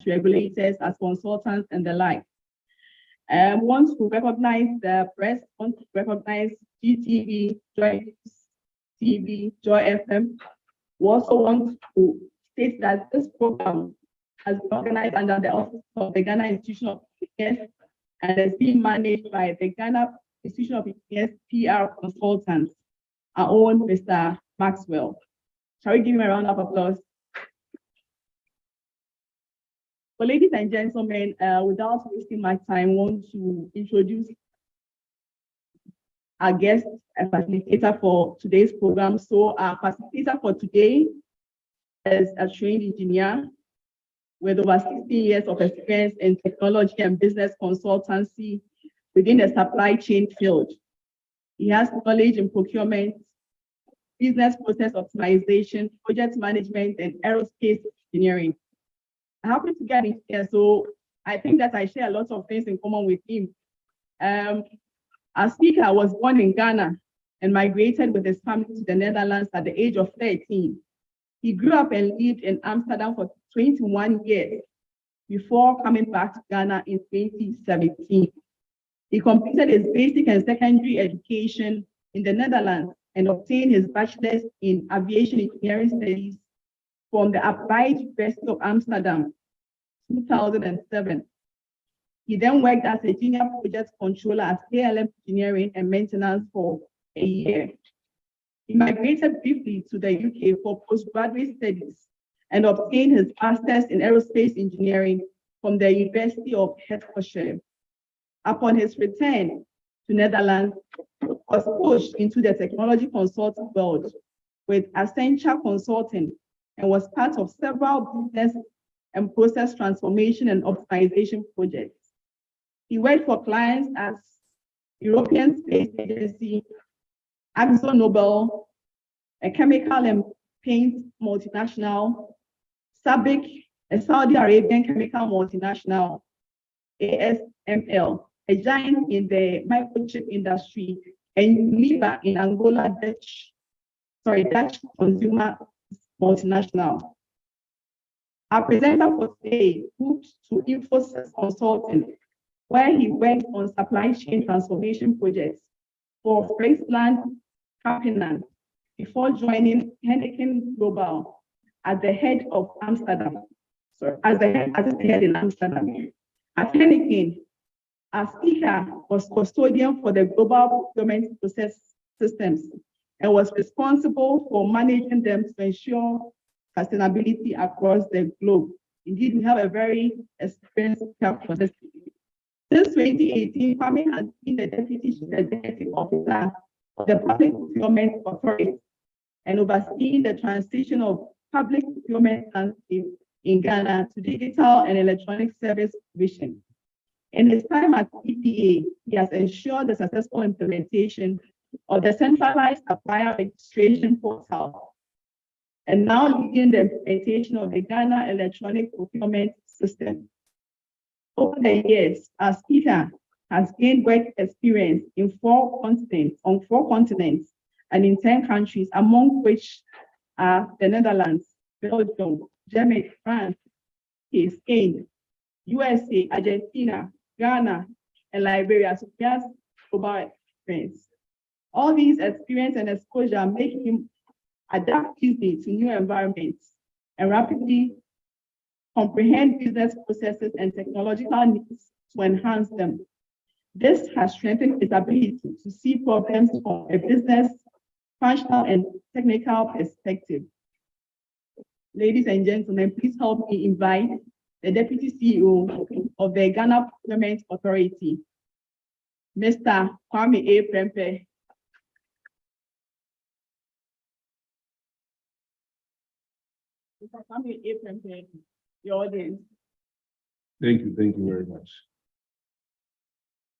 regulators, as consultants, and the like. Want to recognize the press, want to recognize GTV, Joy TV, Joy FM. We also want to state that this program has been organized under the office of the Ghana Institution of Affairs and is being managed by the Ghana Institution of Affairs PR consultants, our own Mr. Maxwell. Shall we give him a round of applause? So, ladies and gentlemen, without wasting my time, I want to introduce our guest and facilitator for today's program. So, our facilitator for today is a trained engineer with over 16 years of experience in technology and business consultancy within the supply chain field. He has knowledge in procurement, business process optimization, project management, and aerospace engineering. I happen to get in here, so I think that I share a lot of things in common with him. Our speaker was born in Ghana and migrated with his family to the Netherlands at the age of 13. He grew up and lived in Amsterdam for 21 years before coming back to Ghana in 2017. He completed his basic and secondary education in the Netherlands and obtained his bachelor's in aviation engineering studies from the Applied University of Amsterdam, 2007. He then worked as a junior project controller at KLM Engineering and Maintenance for a year. He migrated briefly to the UK for postgraduate studies and obtained his master's in aerospace engineering from the University of Hertfordshire. Upon his return to Netherlands, he was pushed into the technology consulting world with Accenture Consulting and was part of several business and process transformation and optimization projects. He worked for clients as European Space Agency, AkzoNobel, a chemical and paint multinational, SABIC, a Saudi Arabian chemical multinational, ASML, a giant in the microchip industry, and Unilever in Angola, Dutch consumer multinational. Our presenter for today moved to Infosys Consulting, where he worked on supply chain transformation projects for Friesland Capinan before joining Heineken Global as the head of Amsterdam. As the head in Amsterdam. At Heineken, our speaker was custodian for the global procurement process systems and was responsible for managing them to ensure sustainability across the globe. Indeed, we have a very experienced staff for this. Since 2018, Kwame has been the Deputy Chief Executive Officer of the Public Procurement Authority and overseeing the transition of public procurement landscape in Ghana to digital and electronic service provision. In his time at EPA, he has ensured the successful implementation of the centralized supplier registration portal and now leading the implementation of the Ghana electronic procurement system. Over the years, our speaker has gained work experience in on four continents and in 10 countries, among which are the Netherlands, Belgium, Germany, France, Spain, USA, Argentina, Ghana, and Liberia. So he has global experience. All these experience and exposure make him adapt easily to new environments and rapidly comprehend business processes and technological needs to enhance them. This has strengthened his ability to see problems from a business, functional, and technical perspective. Ladies and gentlemen, please help me invite the Deputy CEO of the Ghana Procurement Authority, Mr. Kwame A. Prempeh. Mr. Kwame A. Prempeh, your audience. Thank you very much.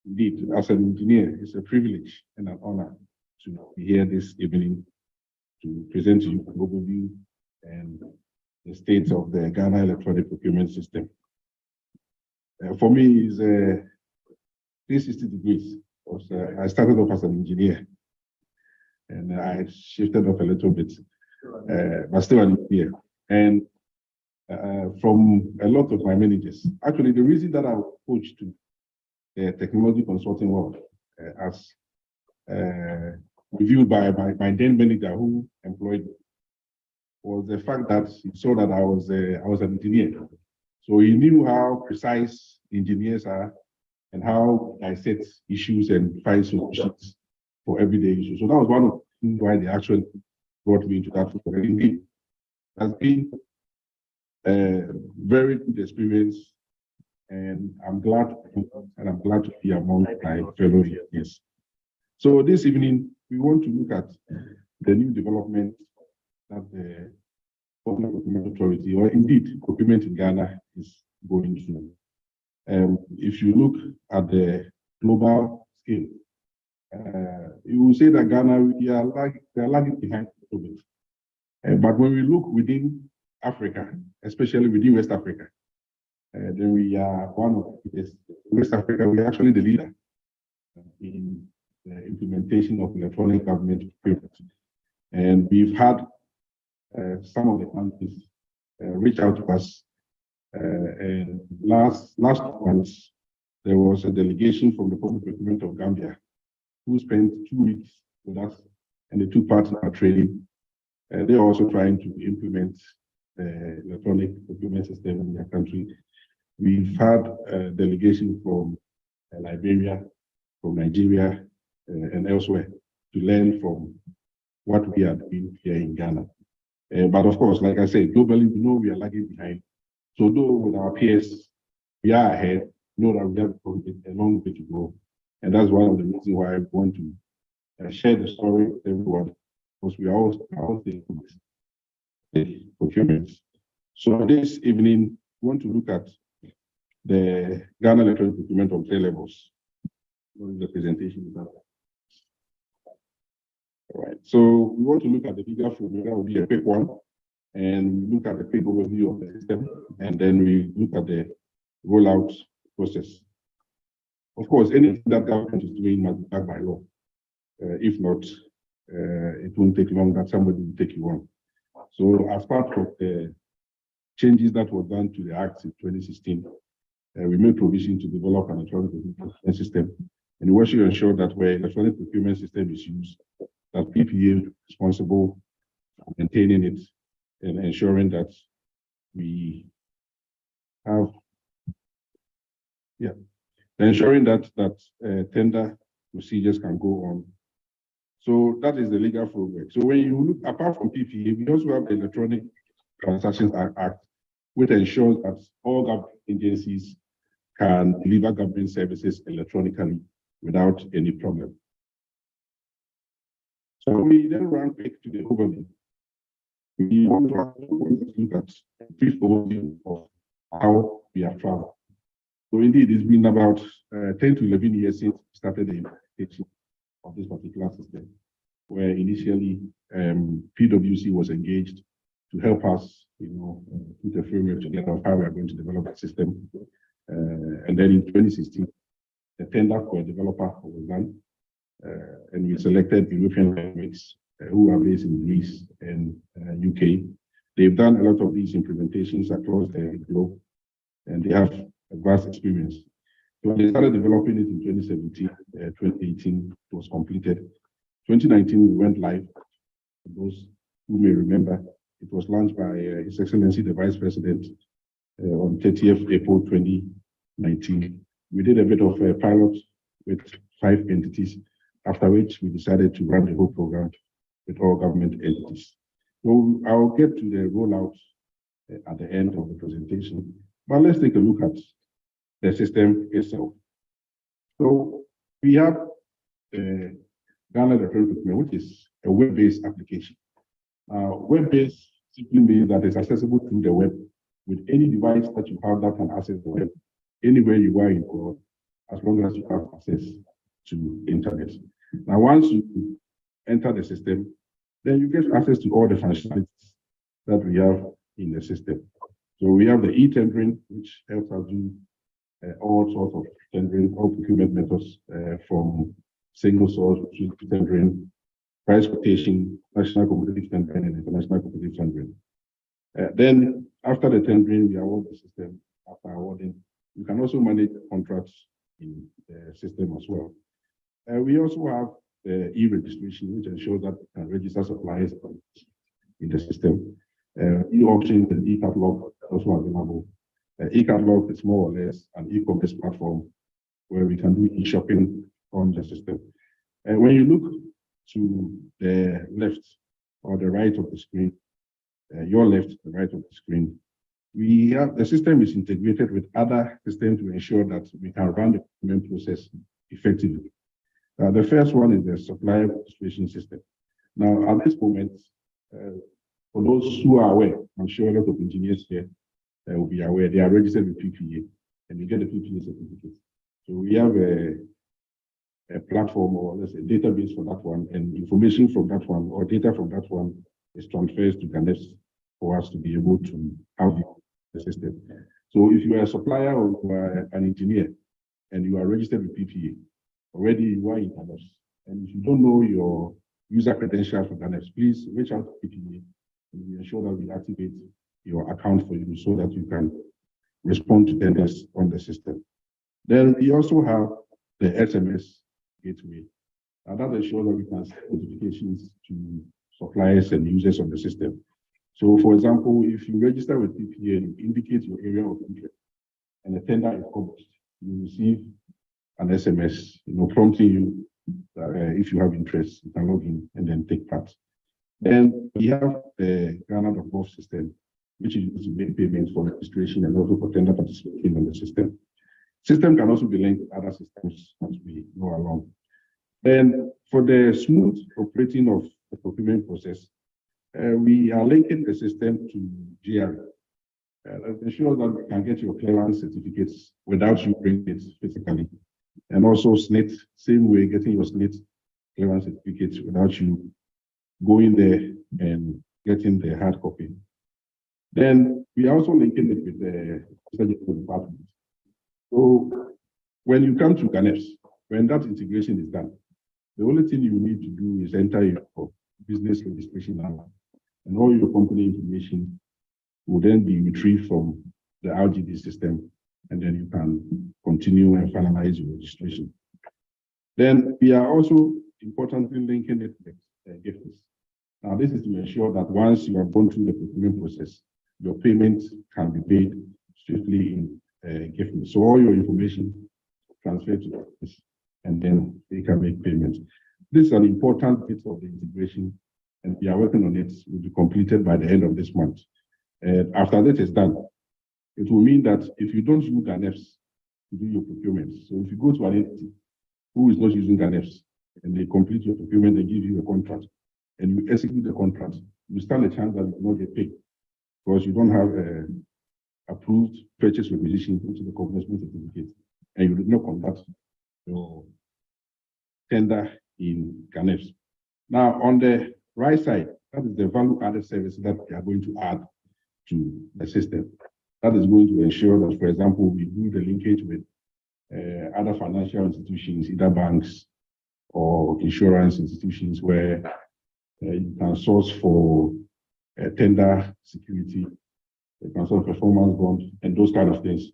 Indeed, as an engineer, it's a privilege and an honor to be here this evening to present to you an overview and the state of the Ghana electronic procurement system. For me, it's 360 degrees. I started off as an engineer and I shifted off a little bit, but still an engineer. And from a lot of my managers. Actually, the reason that I was coached to the technology consulting world, as reviewed by my then manager who employed me, was the fact that he saw that I was an engineer. So he knew how precise engineers are and how dissect issues and find solutions for everyday issues. So that was one of the reasons why they actually brought me into that field. Indeed, it has been a very good experience, and I'm glad to be among my fellow engineers. So this evening, we want to look at the new development that the Public Procurement Authority, or indeed procurement in Ghana, is going through. If you look at the global scale, you will say that Ghana, we are lagging behind a little bit. But when we look within Africa, especially within West Africa, then we are one of the West Africa, we are actually the leader in the implementation of electronic government procurement. And we've had some of the countries reach out to us. And last month, there was a delegation from the Public Procurement of Gambia who spent 2 weeks with us, and the two parts are training. They're also trying to implement the electronic procurement system in their country. We've had a delegation from Liberia, from Nigeria, and elsewhere to learn from what we are doing here in Ghana. But of course, like I said, globally, we know we are lagging behind. So though with our peers, we are ahead, know that we have a long way to go. And that's one of the reasons why I want to share the story with everyone, because we are all the procurement. So this evening, we want to look at the Ghana electronic procurement on 3 levels. What is the presentation about? All right, so we want to look at the bigger framework. That will be a quick one. And we look at the quick overview of the system, and then we look at the rollout process. Of course, anything that government is doing must be backed by law. If not, it won't take long that somebody will take you on. So as part of the changes that were done to the Act in 2016, we made provision to develop an electronic procurement system. And we want to ensure that where electronic procurement system is used, that PPA is responsible for maintaining it and ensuring that we have, ensuring that tender procedures can go on. So that is the legal framework. So when you look, apart from PPA, we also have the Electronic Transactions Act, which ensures that all government agencies can deliver government services electronically without any problem. So we then run back to the overview. We want to look at a brief overview of how we have traveled. So indeed, it's been about 10 to 11 years since we started the implementation of this particular system, where initially PwC was engaged to help us, put a framework together of how we are going to develop the system. And then in 2016, the tender for a developer was done, and we selected European dynamics who are based in Greece and UK. They've done a lot of these implementations across the globe, and they have a vast experience. So they started developing it in 2017, 2018 it was completed. 2019 we went live. For those who may remember, it was launched by His Excellency the Vice President on 30th April 2019. We did a bit of a pilot with 5 entities, after which we decided to run the whole program with all government entities. So I'll get to the rollout at the end of the presentation, but let's take a look at the system itself. So we have the Ghana Electronic Procurement, which is a web-based application. Web-based simply means that it's accessible through the web with any device that you have that can access the web, anywhere you are in the world, as long as you have access to internet. Now, once you enter the system, then you get access to all the functionalities that we have in the system. So we have the e-tendering, which helps us do all sorts of tendering, all procurement methods from single source tendering, price quotation, national competitive tendering, and international competitive tendering. Then after the tendering, we award the system. After awarding, you can also manage contracts in the system as well. We also have the e-registration, which ensures that you can register suppliers in the system. E-auctions and e-catalog are also available. E-catalog is more or less an e-commerce platform where we can do e-shopping on the system. When you look to the left or the right of the screen, your left, the right of the screen, we have the system is integrated with other systems to ensure that we can run the procurement process effectively. The first one is the supplier registration system. Now, at this moment, for those who are aware, I'm sure a lot of engineers here will be aware, they are registered with PPA and you get a PPA certificate. So we have a platform or let's say database for that one, and information from that one or data from that one is transferred to GHANePS for us to be able to have the system. So if you are a supplier or you are an engineer and you are registered with PPA, already you are in GHANePS. And if you don't know your user credentials for GHANePS, please reach out to PPA and we ensure that we activate your account for you so that you can respond to tenders on the system. Then we also have the SMS gateway. And that ensures that we can send notifications to suppliers and users of the system. So for example, if you register with PPA and you indicate your area of interest and a tender is published, you receive an SMS, prompting you that if you have interest, you can log in and then take part. Then we have the Ghana.gov system, which is used to make payments for registration and also for tender participation in the system. System can also be linked with other systems as we go along. Then for the smooth operating of the procurement process, we are linking the system to GRE. That ensures that you can get your clearance certificates without you bringing it physically. And also SNIT, same way, getting your SNIT clearance certificates without you going there and getting the hard copy. Then we are also linking it with the General Department. So when you come to GHANePS, when that integration is done, the only thing you need to do is enter your business registration number, and all your company information will then be retrieved from the RGD system, and then you can continue and finalize your registration. Then we are also importantly linking it with GHANePS. Now, this is to ensure that once you have gone through the procurement process, your payments can be paid swiftly in GHANePS. So all your information transferred to GHANePS, and then they can make payments. This is an important bit of the integration, and we are working on it. It will be completed by the end of this month. After that is done, it will mean that if you don't use GHANePS to do your procurement, so if you go to an entity who is not using GHANePS and they complete your procurement, they give you a contract, and you execute the contract, you stand a chance that you will not get paid because you don't have approved purchase requisition into the commencement certificate, and you did not conduct your tender in GHANePS. Now, on the right side, that is the value-added service that we are going to add to the system. That is going to ensure that, for example, we do the linkage with other financial institutions, either banks or insurance institutions, where you can source for tender security, you can source performance bond, and those kind of things.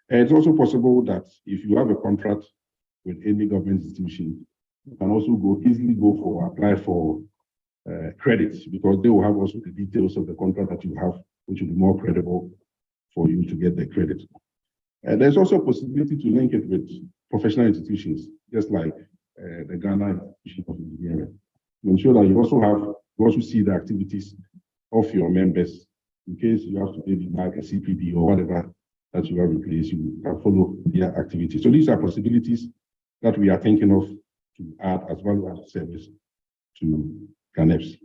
It's also possible that if you have a contract with any government institution, you can also easily apply for credits, because they will have also the details of the contract that you have, which will be more credible for you to get the credit. There's also a possibility to link it with professional institutions, just like the Ghana Institution of Engineering, to ensure that you also see the activities of your members. In case you have to maybe back a CPD or whatever that you have in place, you can follow their activities. So these are possibilities that we are thinking of to add as value-added service to GHANePS.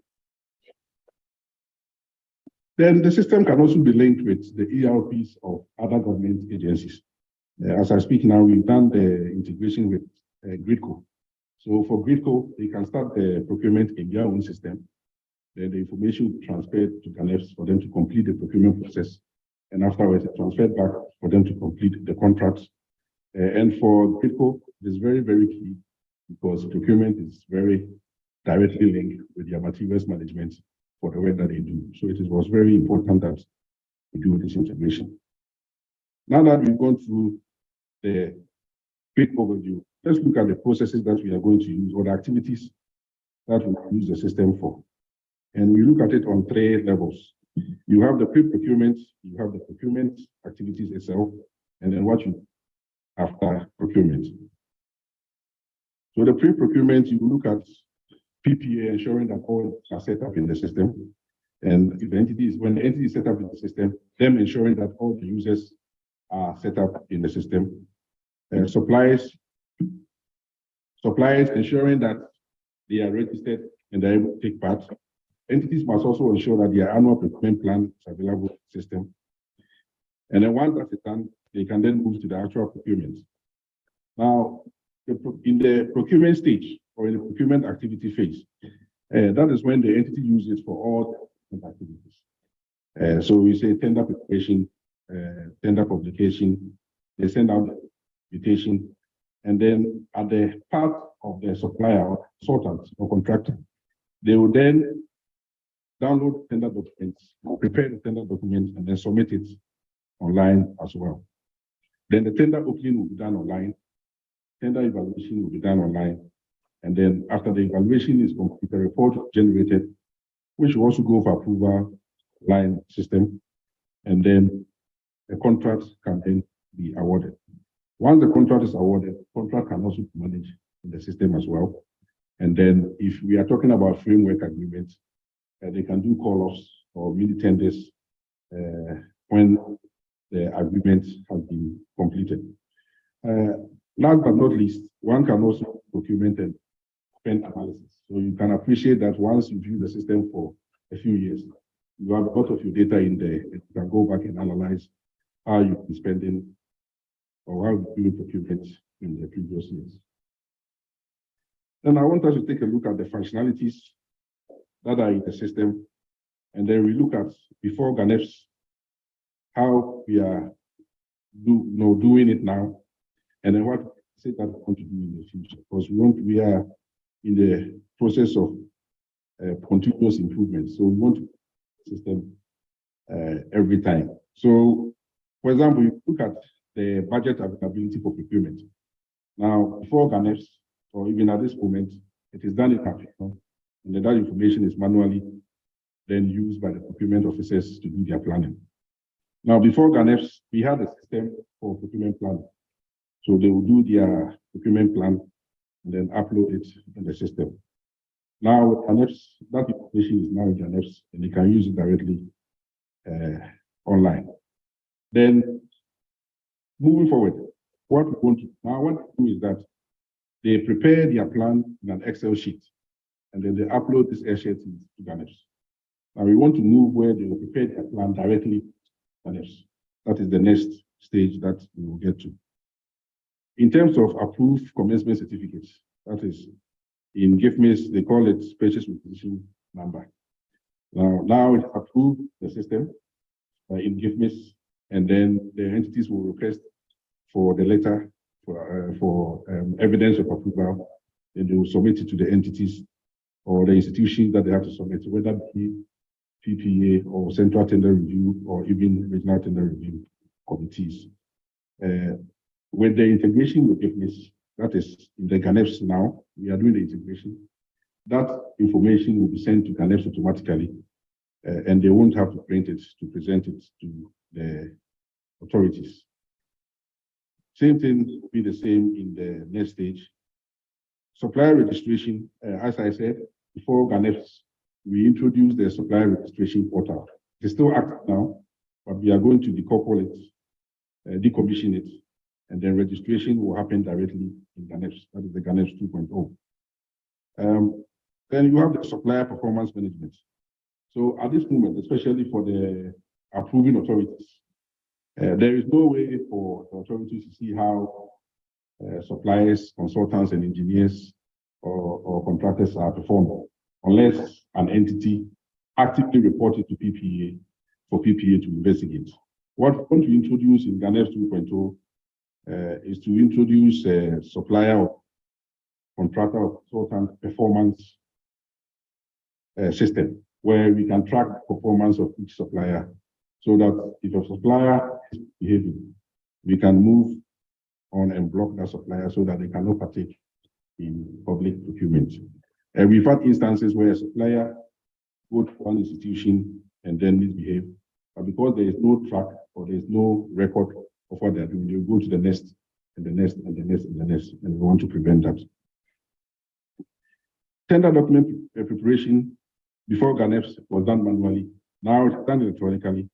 Then the system can also be linked with the ERPs of other government agencies. As I speak now, we've done the integration with GRIDCO. So for GRIDCO, they can start the procurement in their own system. Then the information will be transferred to GHANePS for them to complete the procurement process. And afterwards, it's transferred back for them to complete the contracts. And for GRIDCO, it is very, very key, because procurement is very directly linked with their materials management for the work that they do. So it was very important that we do this integration. Now that we've gone through the quick overview, let's look at the processes that we are going to use or the activities that we use the system for. And we look at it on 3 levels. You have the pre-procurement, you have the procurement activities itself, and then what you after procurement. So the pre-procurement, you look at PPA, ensuring that all are set up in the system. And if the entity when the entity is set up in the system, them ensuring that all the users are set up in the system. Suppliers ensuring that they are registered and they're able to take part. Entities must also ensure that their annual procurement plan is available in the system. And then once that is done, they can then move to the actual procurement. Now, in the procurement stage or in the procurement activity phase, that is when the entity uses it for all the activities. So we say tender preparation, tender publication, they send out the invitation, and then at the part of the supplier or consultant or contractor, they will then download tender documents, prepare the tender documents, and then submit it online as well. Then the tender opening will be done online, tender evaluation will be done online, and then after the evaluation is complete, a report generated, which will also go for approval line system, and then a contract can then be awarded. Once the contract is awarded, contract can also be managed in the system as well. And then if we are talking about framework agreements, they can do call-offs or mini tenders when the agreement has been completed. Last but not least, one can also procurement and spend analysis. So you can appreciate that once you view the system for a few years, you have a lot of your data in there, and you can go back and analyze how you've been spending or how you've been doing procurement in the previous years. Then I want us to take a look at the functionalities that are in the system, and then we look at before GHANePS, how we are doing it now, and then what we say that we want to do in the future. Because we are in the process of continuous improvement, so we want to system every time. So, for example, you look at the budget availability for procurement. Now, before GHANePS, or even at this moment, it is done in paper, and that information is manually then used by the procurement officers to do their planning. Now, before GHANePS, we had a system for procurement planning. So they will do their procurement plan and then upload it in the system. Now, with GHANePS, that information is now in GHANePS, and you can use it directly online. Then, moving forward, what we want to do is that they prepare their plan in an Excel sheet, and then they upload this Excel sheet to GHANePS. Now, we want to move where they will prepare their plan directly to GHANePS. That is the next stage that we will get to. In terms of approved commencement certificates, that is, in GHANePS, they call it purchase requisition number. Now it's approved the system in GHANePS, and then the entities will request for the letter for evidence of approval, and they will submit it to the entities or the institutions that they have to submit, whether it be PPA or Central Tender Review or even Regional Tender Review committees. With the integration with GHANePS, that is in the GHANePS now, we are doing the integration. That information will be sent to GHANePS automatically, and they won't have to print it to present it to the authorities. Same thing will be the same in the next stage. Supplier registration, as I said, before GHANePS, we introduced the supplier registration portal. It's still active now, but we are going to decouple it, decommission it, and then registration will happen directly in GHANePS. That is the GHANePS 2.0. Then you have the supplier performance management. So at this moment, especially for the approving authorities, there is no way for the authorities to see how suppliers, consultants, and engineers or contractors are performing, unless an entity actively reports it to PPA for PPA to investigate. What we want to introduce in GHANePS 2.0 is to introduce a supplier, contractor, or consultant performance system. where we can track performance of each supplier so that if a supplier is behaving, we can move on and block that supplier so that they cannot partake in public procurement. And we've had instances where a supplier goes to one institution and then misbehave, but because there is no track or there is no record of what they're doing, they'll go to the next and the next and the next and the next, and we want to prevent that. Tender document preparation before GHANePS was done manually. Now it's done electronically.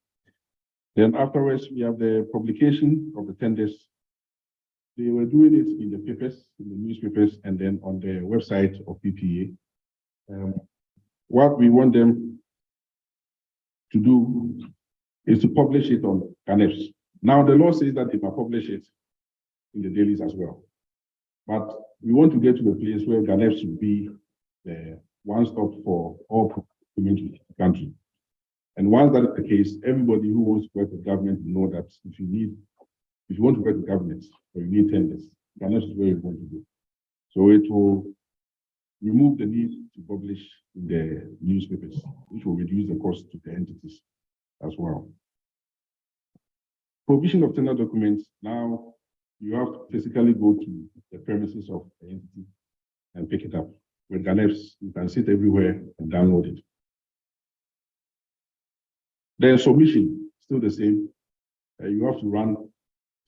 Then afterwards, we have the publication of the tenders. They were doing it in the papers, in the newspapers, and then on the website of PPA. What we want them to do is to publish it on GHANePS. Now, the law says that they must publish it in the dailies as well. But we want to get to a place where GHANePS should be the one-stop for all procurement in the country. And once that is the case, everybody who wants to work with government will know that if you want to work with government or you need tenders, GHANePS is where you want to go. So it will remove the need to publish in the newspapers, which will reduce the cost to the entities as well. Provision of tender documents. Now you have to physically go to the premises of the entity and pick it up. With GHANePS, you can sit everywhere and download it. The submission, still the same. You have to run,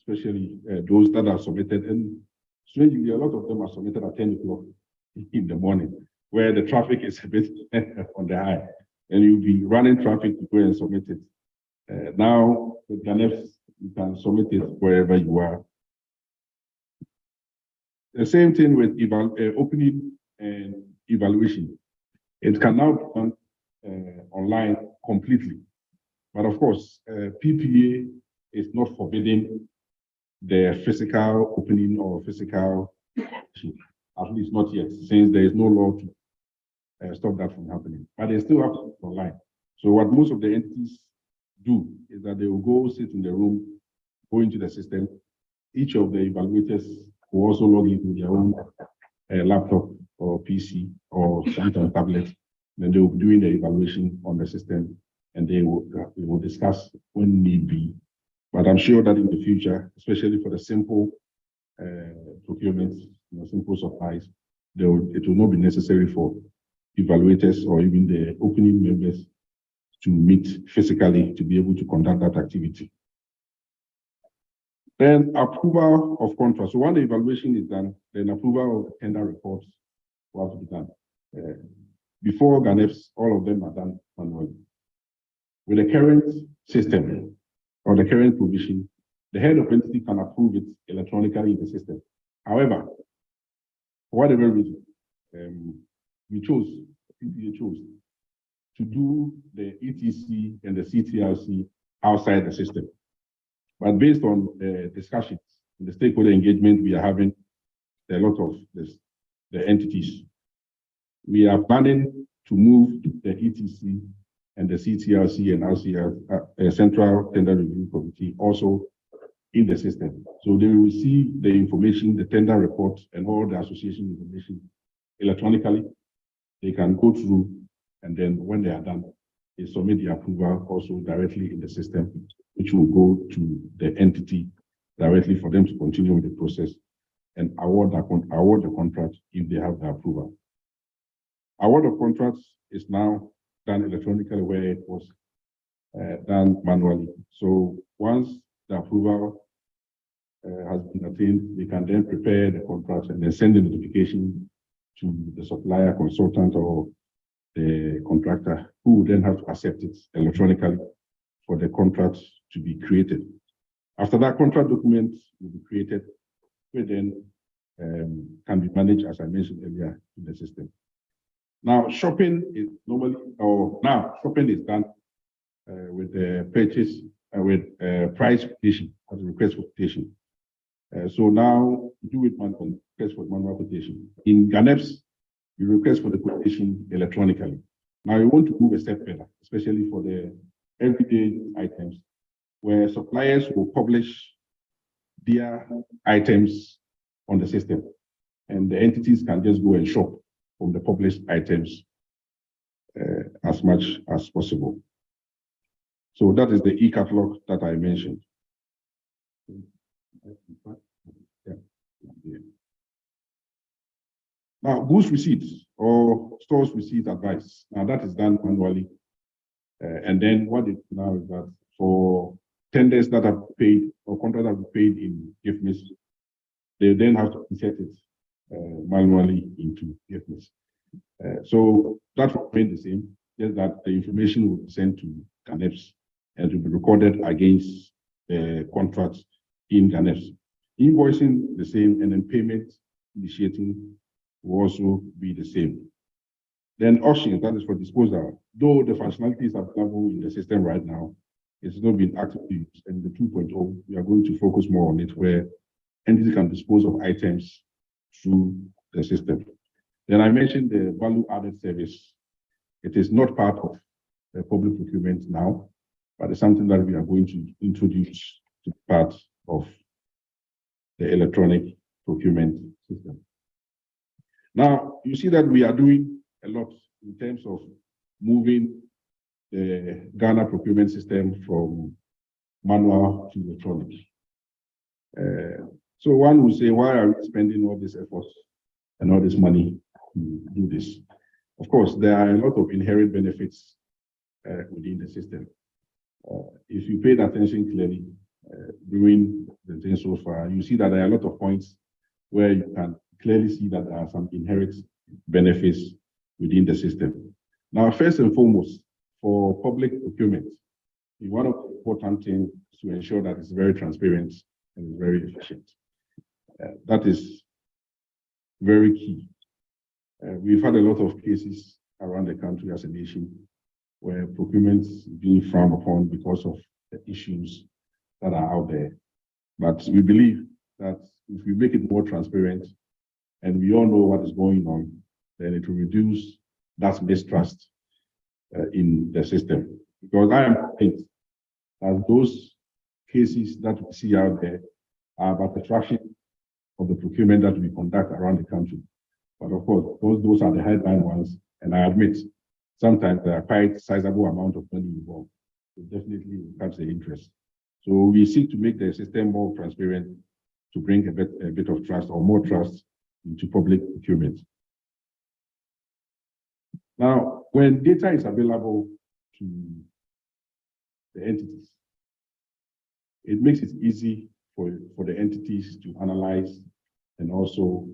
especially those that are submitted. And strangely, a lot of them are submitted at 10 o'clock in the morning, where the traffic is a bit on the high. And you'll be running traffic to go and submit it. Now, with GHANePS, you can submit it wherever you are. The same thing with opening and evaluation. It can now be done online completely. But of course, PPA is not forbidding the physical opening or physical, at least not yet, since there is no law to stop that from happening. But they still have to do it online. So what most of the entities do is that they will go sit in the room, go into the system. Each of the evaluators will also log into their own laptop or PC or sometimes tablet. Then they will be doing the evaluation on the system, and they will discuss when need be. But I'm sure that in the future, especially for the simple procurements, simple supplies, it will not be necessary for evaluators or even the opening members to meet physically to be able to conduct that activity. Then approval of contracts. So when the evaluation is done, then approval of the tender reports will have to be done. Before GHANePS, all of them are done manually. With the current system or the current provision, the head of entity can approve it electronically in the system. However, for whatever reason, we chose to do the ETC and the CTRC outside the system. But based on the discussions and the stakeholder engagement we are having, a lot of the entities, we are planning to move the ETC and the CTRC and RCR, Central Tender Review Committee, also in the system. So they will receive the information, the tender report, and all the association information electronically. They can go through, and then when they are done, they submit the approval also directly in the system, which will go to the entity directly for them to continue with the process and award the contract if they have the approval. Award of contracts is now done electronically where it was done manually. So once the approval has been attained, they can then prepare the contract and then send the notification to the supplier, consultant, or the contractor, who will then have to accept it electronically for the contract to be created. After that, contract document will be created, which then can be managed, as I mentioned earlier, in the system. Now, shopping is shopping is done with the purchase, with price quotation as a request for quotation. So now, you do it manually, request for manual quotation. In GHANePS, you request for the quotation electronically. Now, you want to move a step further, especially for the everyday items, where suppliers will publish their items on the system, and the entities can just go and shop from the published items as much as possible. So that is the e-catalog that I mentioned. Yeah. Now, goods receipts or stores receipt advice. Now that is done manually. And then what it now is that for tenders that are paid or contracts that are paid in GHANePS, they then have to insert it manually into GHANePS. So that will remain the same, just that the information will be sent to GHANePS and to be recorded against the contracts in GHANePS. Invoicing the same, and then payment initiating will also be the same. Then auctions, that is for disposal. Though the functionality is available in the system right now, it's not been actively used. And the 2.0, we are going to focus more on it, where entities can dispose of items through the system. Then I mentioned the value-added service. It is not part of the public procurement now, but it's something that we are going to introduce to part of the electronic procurement system. Now, you see that we are doing a lot in terms of moving the Ghana procurement system from manual to electronic. So one will say, why are we spending all this effort and all this money to do this? Of course, there are a lot of inherent benefits within the system. If you paid attention clearly during the thing so far, you see that there are a lot of points where you can clearly see that there are some inherent benefits within the system. Now, first and foremost, for public procurement, one of the important things is to ensure that it's very transparent and very efficient. That is very key. We've had a lot of cases around the country as a nation where procurement is being frowned upon because of the issues that are out there. But we believe that if we make it more transparent and we all know what is going on, then it will reduce that mistrust in the system. Because I am convinced that those cases that we see out there are about the fraction of the procurement that we conduct around the country. But of course, those are the headline ones. And I admit, sometimes there are quite sizable amount of money involved. So definitely will catch the interest. So we seek to make the system more transparent to bring a bit of trust or more trust into public procurement. Now, when data is available to the entities, it makes it easy for the entities to analyze and also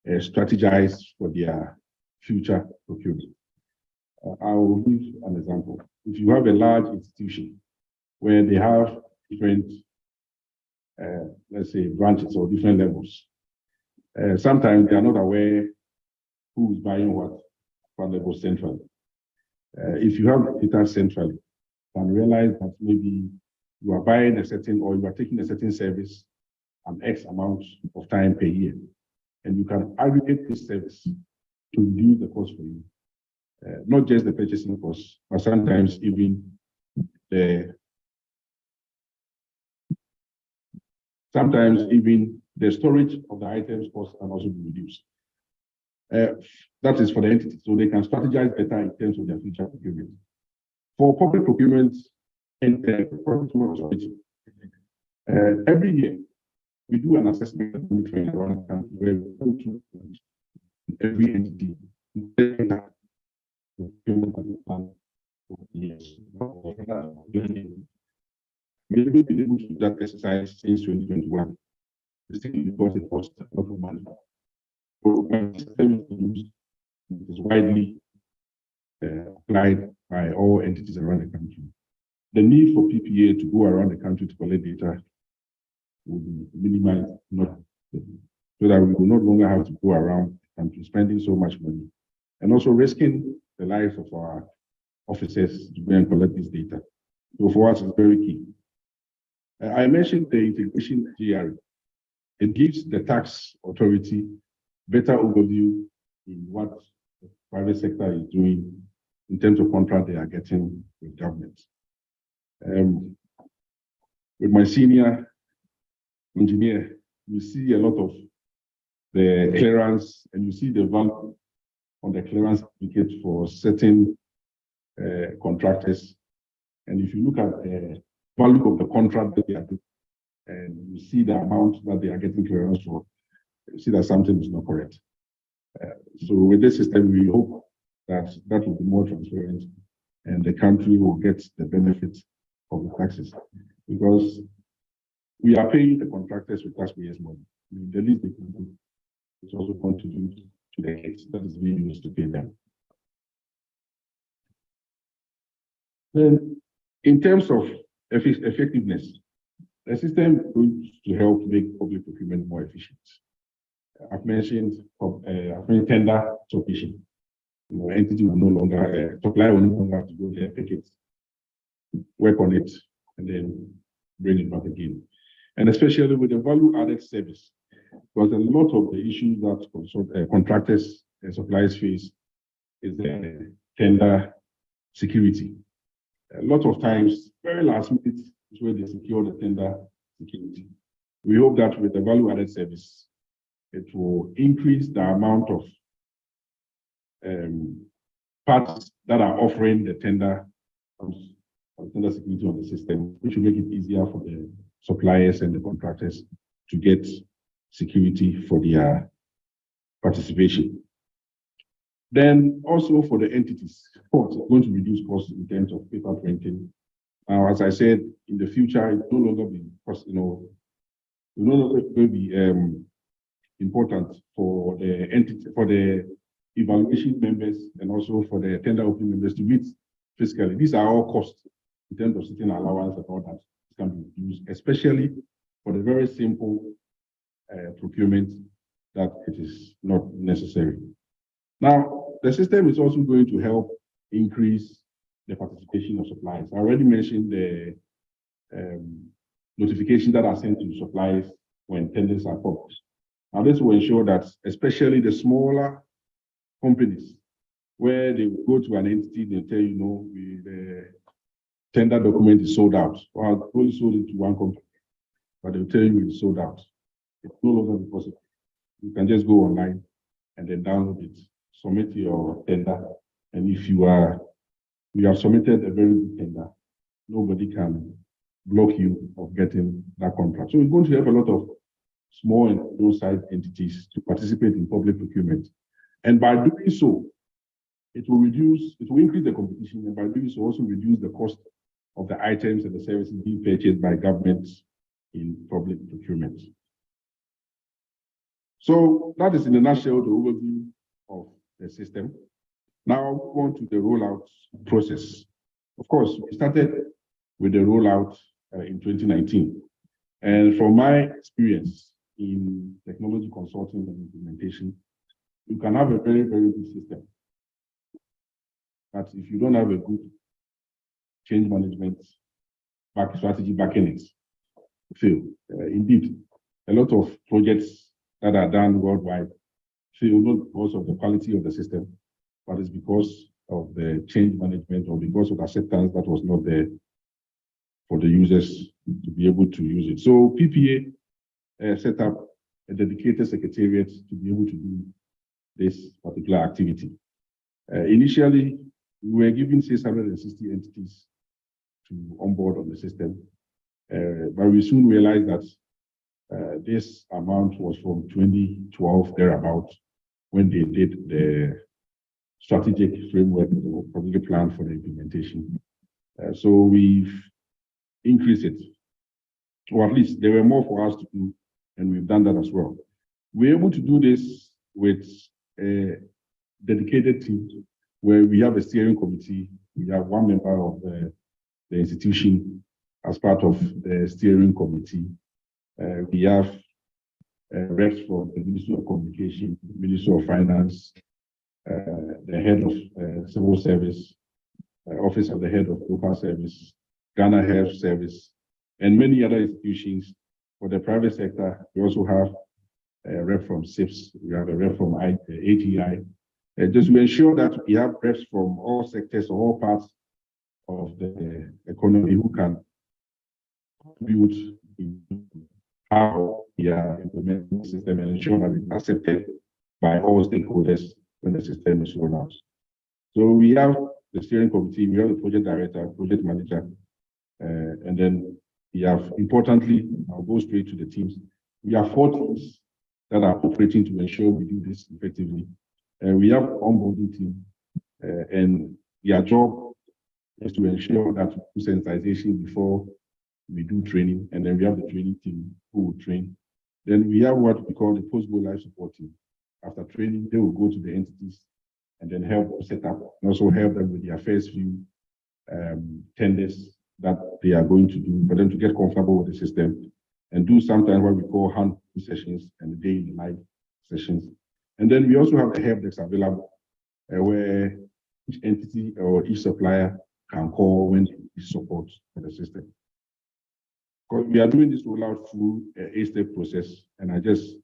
strategize for their future procurement. I will give an example. If you have a large institution where they have different, let's say, branches or different levels, sometimes they are not aware who is buying what level centrally. If you have data centrally, you can realize that maybe you are buying a certain, or you are taking a certain service an X amount of time per year, and you can aggregate this service to reduce the cost for you. Not just the purchasing cost, but sometimes even the storage of the items cost can also be reduced. That is for the entity, so they can strategize better in terms of their future procurement. For public procurement and every year we do an assessment around the country where we go to every entity. We've been able to do that exercise since 2021. Because it costs a lot of money. So when the system is widely applied by all entities around the country, the need for PPA to go around the country to collect data will be minimized, so that we will no longer have to go around the country spending so much money, and also risking the lives of our officers to go and collect this data. So for us, it's very key. I mentioned the integration GRE. It gives the tax authority better overview in what the private sector is doing in terms of contract they are getting with government. With my senior engineer, you see a lot of the clearance, and you see the value on the clearance certificate for certain contractors. And if you look at the value of the contract that they are doing, and you see the amount that they are getting clearance for, you see that something is not correct. So with this system, we hope that that will be more transparent and the country will get the benefits of the taxes, because we are paying the contractors with taxpayers' money. I mean, the least they can do is also contribute to the case that is being used to pay them. Then, in terms of effectiveness, the system is going to help make public procurement more efficient. I've mentioned tender submission. Entity will no longer, supplier will no longer have to go there, pick it, work on it, and then bring it back again. And especially with the value-added service, because a lot of the issues that contractors and suppliers face is the tender security. A lot of times, very last minute is where they secure the tender security. We hope that with the value-added service, it will increase the amount of parties that are offering the tender security on the system, which will make it easier for the suppliers and the contractors to get security for their participation. Then also for the entities, of course, it's going to reduce costs in terms of paper printing. Now, as I said, in the future, it will no longer be cost, will no longer be important for the entity, for the evaluation members, and also for the tender opening members to meet fiscally. These are all costs in terms of sitting allowance and all that can be used, especially for the very simple procurement that it is not necessary. Now, the system is also going to help increase the participation of suppliers. I already mentioned the notifications that are sent to suppliers when tenders are published. Now, this will ensure that, especially the smaller companies, where they will go to an entity, they tell you, no, the tender document is sold out. Well, I only sold it to one company, but they'll tell you it's sold out. It's no longer possible. You can just go online and then download it, submit your tender, and if you have submitted a very good tender, nobody can block you of getting that contract. So it's going to help a lot of small and medium-sized entities to participate in public procurement. And by doing so, it will increase the competition, and by doing so, also reduce the cost of the items and the services being purchased by governments in public procurement. So that is in a nutshell the overview of the system. Now on to the rollout process. Of course, we started with the rollout in 2019. And from my experience in technology consulting and implementation, you can have a very, very good system. But if you don't have a good change management strategy backing it, you fail. Indeed, a lot of projects that are done worldwide fail not because of the quality of the system, but it's because of the change management or because of acceptance that was not there for the users to be able to use it. So PPA set up a dedicated secretariat to be able to do this particular activity. Initially, we were given 660 entities to onboard on the system, but we soon realized that this amount was from 2012 thereabout, when they did the strategic framework or probably plan for the implementation. So we've increased it, or at least there were more for us to do, and we've done that as well. We're able to do this with a dedicated team where we have a steering committee. We have one member of the institution as part of the steering committee. We have reps from the Ministry of Communication, Ministry of Finance, the head of civil service, office of the head of local service, Ghana Health Service, and many other institutions. For the private sector, we also have a rep from SIPS, we have a rep from AGI, just to ensure that we have reps from all sectors, all parts of the economy who can contribute in how we are implementing the system and ensure that it's accepted by all stakeholders when the system is rolled out. So we have the steering committee, we have the project director, project manager, and then we have, importantly, I'll go straight to the teams. We have 4 teams that are operating to ensure we do this effectively. We have onboarding team, and their job is to ensure that we do sensitization before we do training, and then we have the training team who will train. Then we have what we call the post-go live support team. After training, they will go to the entities and then help them set up, and also help them with their first few tenders that they are going to do for them to get comfortable with the system, and do sometimes what we call hand sessions and daily live sessions. And then we also have the help desk available, where each entity or each supplier can call when they need support for the system. Because we are doing this rollout through an 8-step process, and I just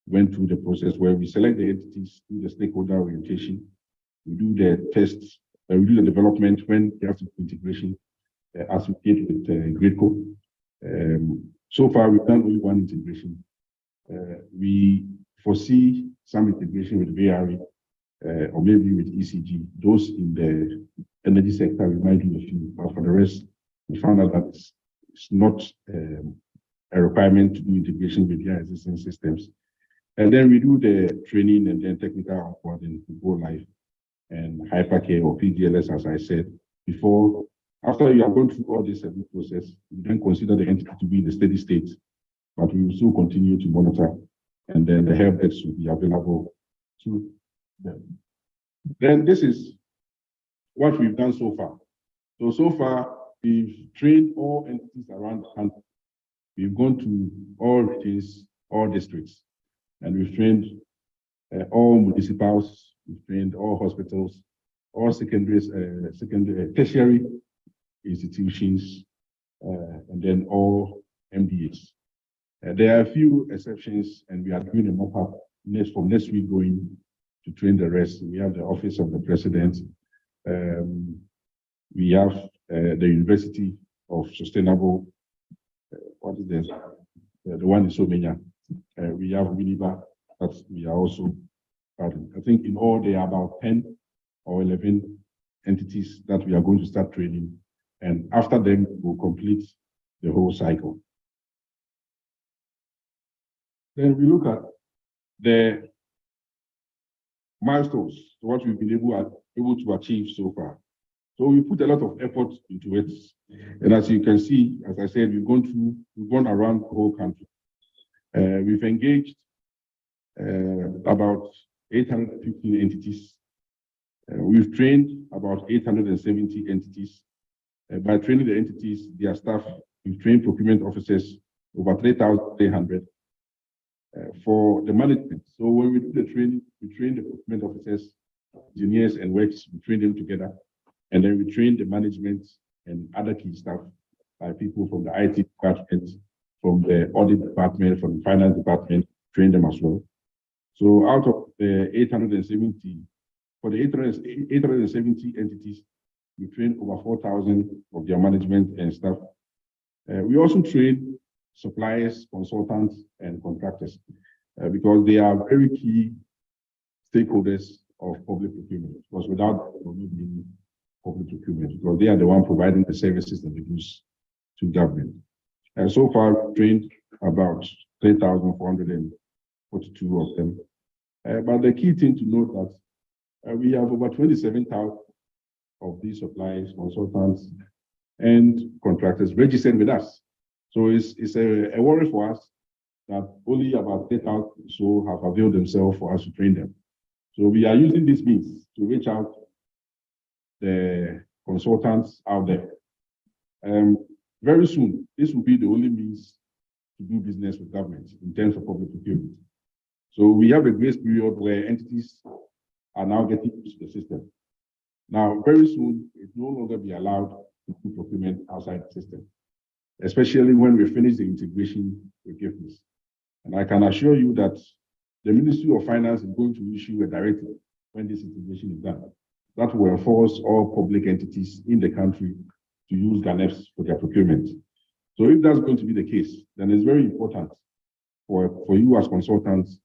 went through the process where we select the entities, do the stakeholder orientation, we do the tests, we do the development when they have to do integration, as we did with GRADECO. So far, we've done only 1 integration. We foresee some integration with VRE, or maybe with ECG. Those in the energy sector, we might do a few, but for the rest, we found out that it's not a requirement to do integration with their existing systems. And then we do the training and then technical onboarding to go live and hypercare or PGLS, as I said before. After you have gone through all this process, we then consider the entity to be in a steady state, but we will still continue to monitor, and then the help desk will be available to them. Then this is what we've done so far. So far, we've trained all entities around the country. We've gone to all regions, all districts, and we've trained all municipals, we've trained all hospitals, all tertiary institutions, and then all MDAs. There are a few exceptions, and we are doing a mop-up from next week going to train the rest. We have the Office of the President. We have the University of Sustainable, what is this? The one in Somenia. We have Winneba, that we are also part of. I think in all there are about 10 or 11 entities that we are going to start training, and after them we'll complete the whole cycle. Then we look at the milestones, what we've been able to achieve so far. So we put a lot of effort into it, and as you can see, as I said, we've gone around the whole country. We've engaged about 815 entities. We've trained about 870 entities. By training the entities, their staff, we've trained procurement officers, over 3,300 for the management. So when we do the training, we train the procurement officers, engineers, and works, we train them together. And then we train the management and other key staff, like people from the IT department, from the audit department, from the finance department, train them as well. So out of the 870, for the 870 entities, we train over 4,000 of their management and staff. We also train suppliers, consultants, and contractors, because they are very key stakeholders of public procurement, because without them, there will not be any public procurement, because they are the one providing the services and the goods to government. And so far, we've trained about 3,442 of them. But the key thing to note that we have over 27,000 of these suppliers, consultants, and contractors registered with us. So it's a worry for us that only about 3,000 or so have availed themselves for us to train them. So we are using this means to reach out the consultants out there. Very soon, this will be the only means to do business with government in terms of public procurement. So we have a grace period where entities are now getting used to the system. Now, very soon, it will no longer be allowed to do procurement outside the system, especially when we finish the integration with GHANePS. And I can assure you that the Ministry of Finance is going to issue a directive when this integration is done that will enforce all public entities in the country to use GHANePS for their procurement. So if that's going to be the case, then it's very important for you as consultants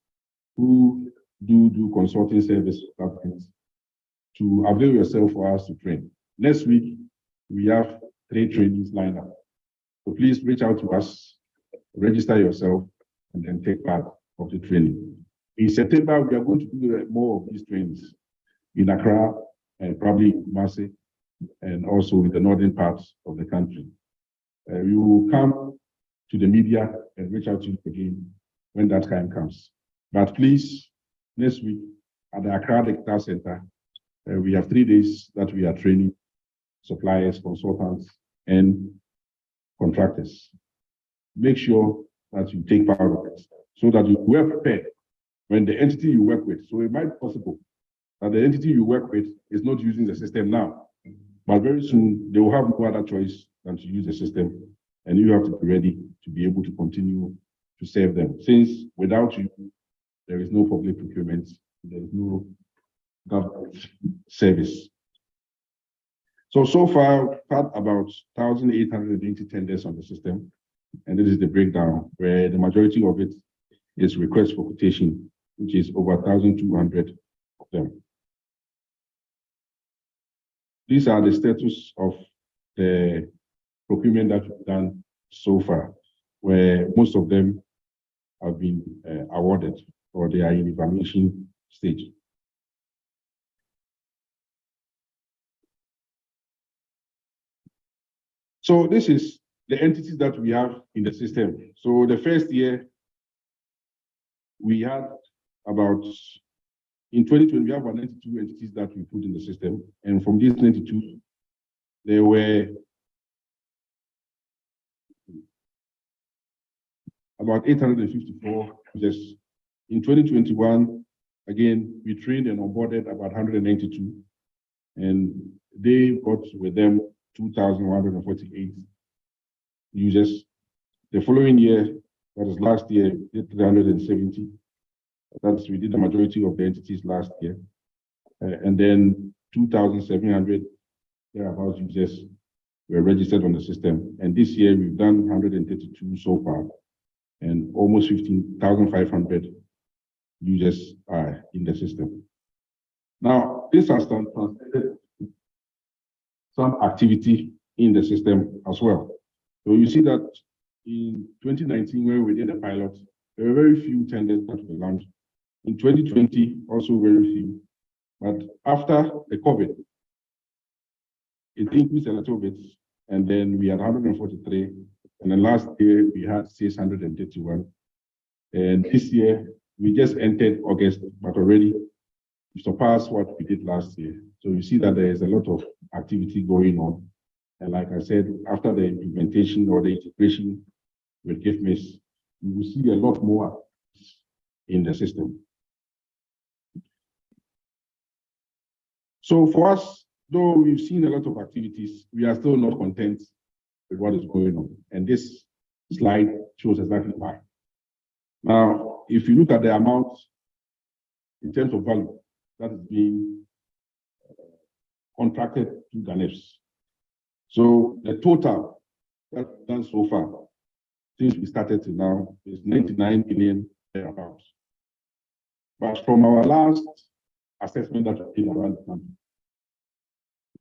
who do consulting service to avail yourself for us to train. Next week, we have 3 trainings lined up. So please reach out to us, register yourself, and then take part of the training. In September, we are going to do more of these trainings in Accra and probably Kumasi, and also in the northern parts of the country. We will come to the media and reach out to you again when that time comes. But please, next week at the Accra Digital Center, we have 3 days that we are training suppliers, consultants, and contractors. Make sure that you take part of it so that you are prepared when the entity you work with. So it might be possible that the entity you work with is not using the system now, but very soon they will have no other choice than to use the system, and you have to be ready to be able to continue to serve them. Since without you, there is no public procurement, there is no government service. So far, we've had about 1,880 tenders on the system, and this is the breakdown where the majority of it is request for quotation, which is over 1,200 of them. These are the status of the procurement that we've done so far, where most of them have been awarded or they are in evaluation stage. So this is the entities that we have in the system. So the first year, we had about, in 2020, we have about 92 entities that we put in the system. And from these 92, there were about 854 users. In 2021, again, we trained and onboarded about 192, and they got with them 2,148 users. The following year, that is last year, we did 370. That's, we did the majority of the entities last year. And then 2,700 thereabouts users were registered on the system. And this year we've done 132 so far, and almost 15,500 users are in the system. Now, this has translated some activity in the system as well. So you see that in 2019, when we did a pilot, there were very few tenders that were launched. In 2020, also very few. But after the COVID, it increased a little bit, and then we had 143. And then last year, we had 631. And this year, we just entered August, but already we surpassed what we did last year. So you see that there is a lot of activity going on. And like I said, after the implementation or the integration with GHANePS, we will see a lot more in the system. So for us, though we've seen a lot of activities, we are still not content with what is going on. And this slide shows exactly why. Now, if you look at the amount in terms of value that is being contracted to GHANePS. So the total that's done so far, since we started to now, is 99 million thereabouts. But from our last assessment that we did around the country,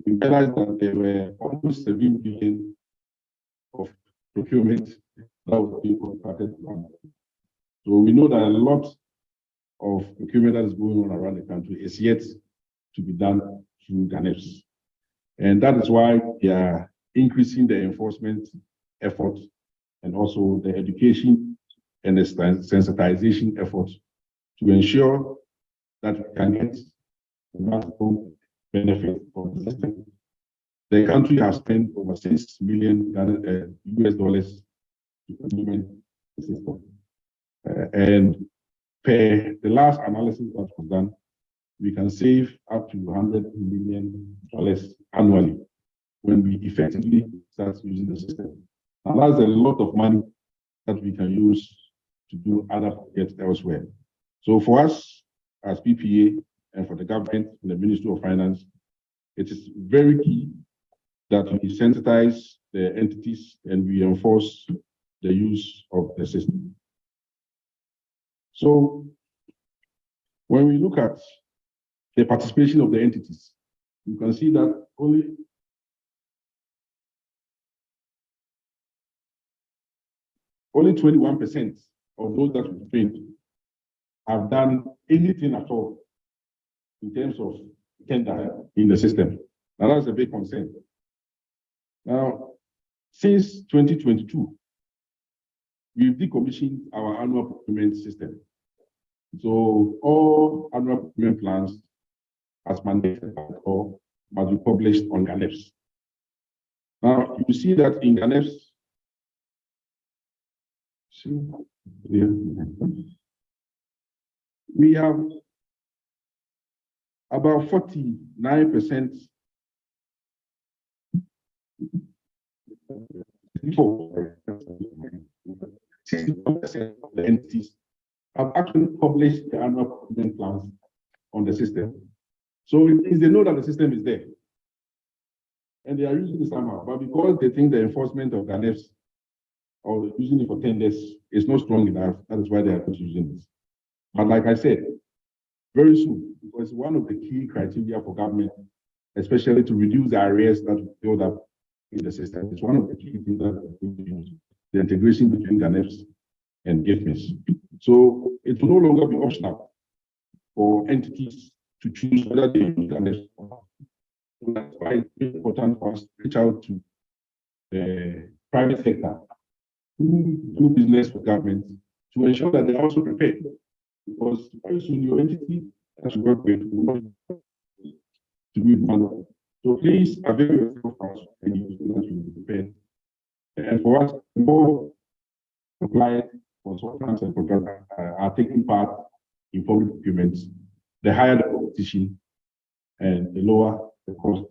we realized that there were almost 7 billion of procurement that was being contracted around. So we know that a lot of procurement that is going on around the country is yet to be done through GHANePS. And that is why we are increasing the enforcement effort and also the education and the sensitization effort to ensure that we can get the maximum benefit from the system. The country has spent over $6 million US to implement the system. And per the last analysis that was done, we can save up to $100 million annually when we effectively start using the system. And that's a lot of money that we can use to do other projects elsewhere. So for us as PPA and for the government and the Ministry of Finance, it is very key that we sensitize the entities and we enforce the use of the system. So when we look at the participation of the entities, you can see that only only 21% of those that we trained have done anything at all in terms of tender in the system. Now, that's a big concern. Now, since 2022, we've decommissioned our annual procurement system. So all annual procurement plans, as mandated by law, must be published on GHANePS. Now, you see that in GHANePS, we have about 49% of the entities have actually published the annual procurement plans on the system. So it means they know that the system is there. And they are using it somehow. But because they think the enforcement of GHANePS or using it for tenders is not strong enough, that is why they are not using it. But like I said, very soon, because one of the key criteria for government, especially to reduce the arrears that build up in the system, it's one of the key things that we're going to use, the integration between GHANePS and GHANePS. So it will no longer be optional for entities to choose whether they use GHANePS or not. So that's why it's important for us to reach out to the private sector who do business with government to ensure that they're also prepared. Because very soon your entity that you work with will not to do it manually. So please avail yourself of us and you so that you will be prepared. And for us, more compliant consultants and contractors are taking part in public procurement, the higher the competition and the lower the cost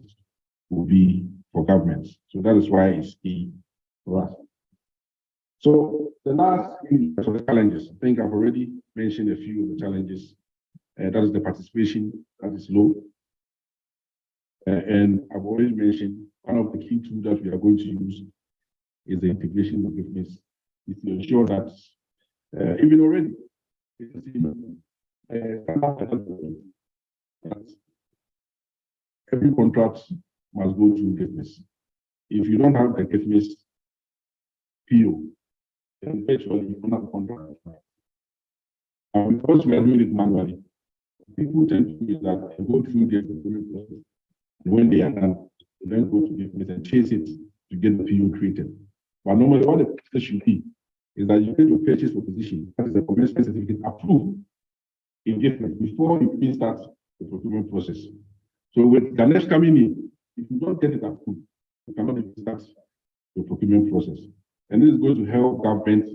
will be for governments. So that is why it's key for us. So the last thing for the challenges, I think I've already mentioned a few of the challenges. That is the participation that is low. And I've already mentioned one of the key tools that we are going to use is the integration of GHANePS, is to ensure that even already, every contract must go through GHANePS. If you don't have the GHANePS PO, then virtually you don't have a contract. And because we are doing it manually, people tend to do that and go through the procurement process. And when they are done, they then go to GHANePS and chase it to get the PO created. But normally, what the process should be is that you get your purchase proposition, that is the commencement certificate, approved in GHANePS before you even start the procurement process. So with GHANePS coming in, if you don't get it approved, you cannot even start the procurement process. And this is going to help government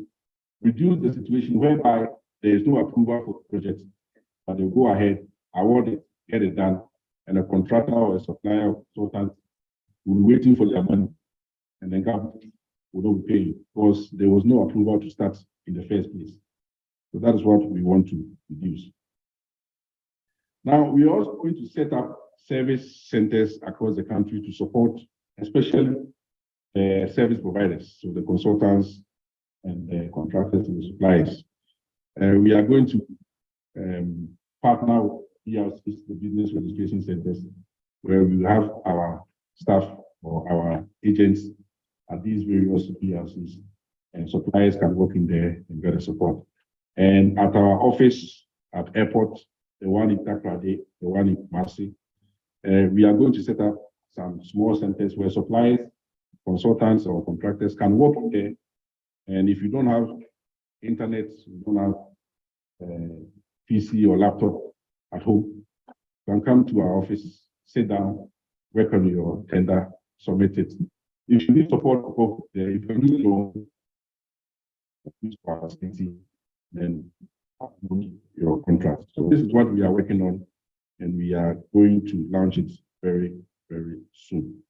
reduce the situation whereby there is no approval for the project, but they'll go ahead, award it, get it done, and a contractor or a supplier or consultant will be waiting for their money, and then government will not be paying because there was no approval to start in the first place. So that is what we want to reduce. Now, we are also going to set up service centers across the country to support, especially service providers, so the consultants and the contractors and the suppliers. We are going to partner with BRCs, the business registration centers, where we have our staff or our agents at these various BRCs, and suppliers can work in there and get the support. And at our office at airport, the one in Takrade, the one in Kumasi, we are going to set up some small centers where suppliers, consultants, or contractors can work in there. And if you don't have internet, you don't have PC or laptop at home, you can come to our office, sit down, work on your tender, submit it. If you need support, if you need then your contract. So this is what we are working on, and we are going to launch it very, very soon.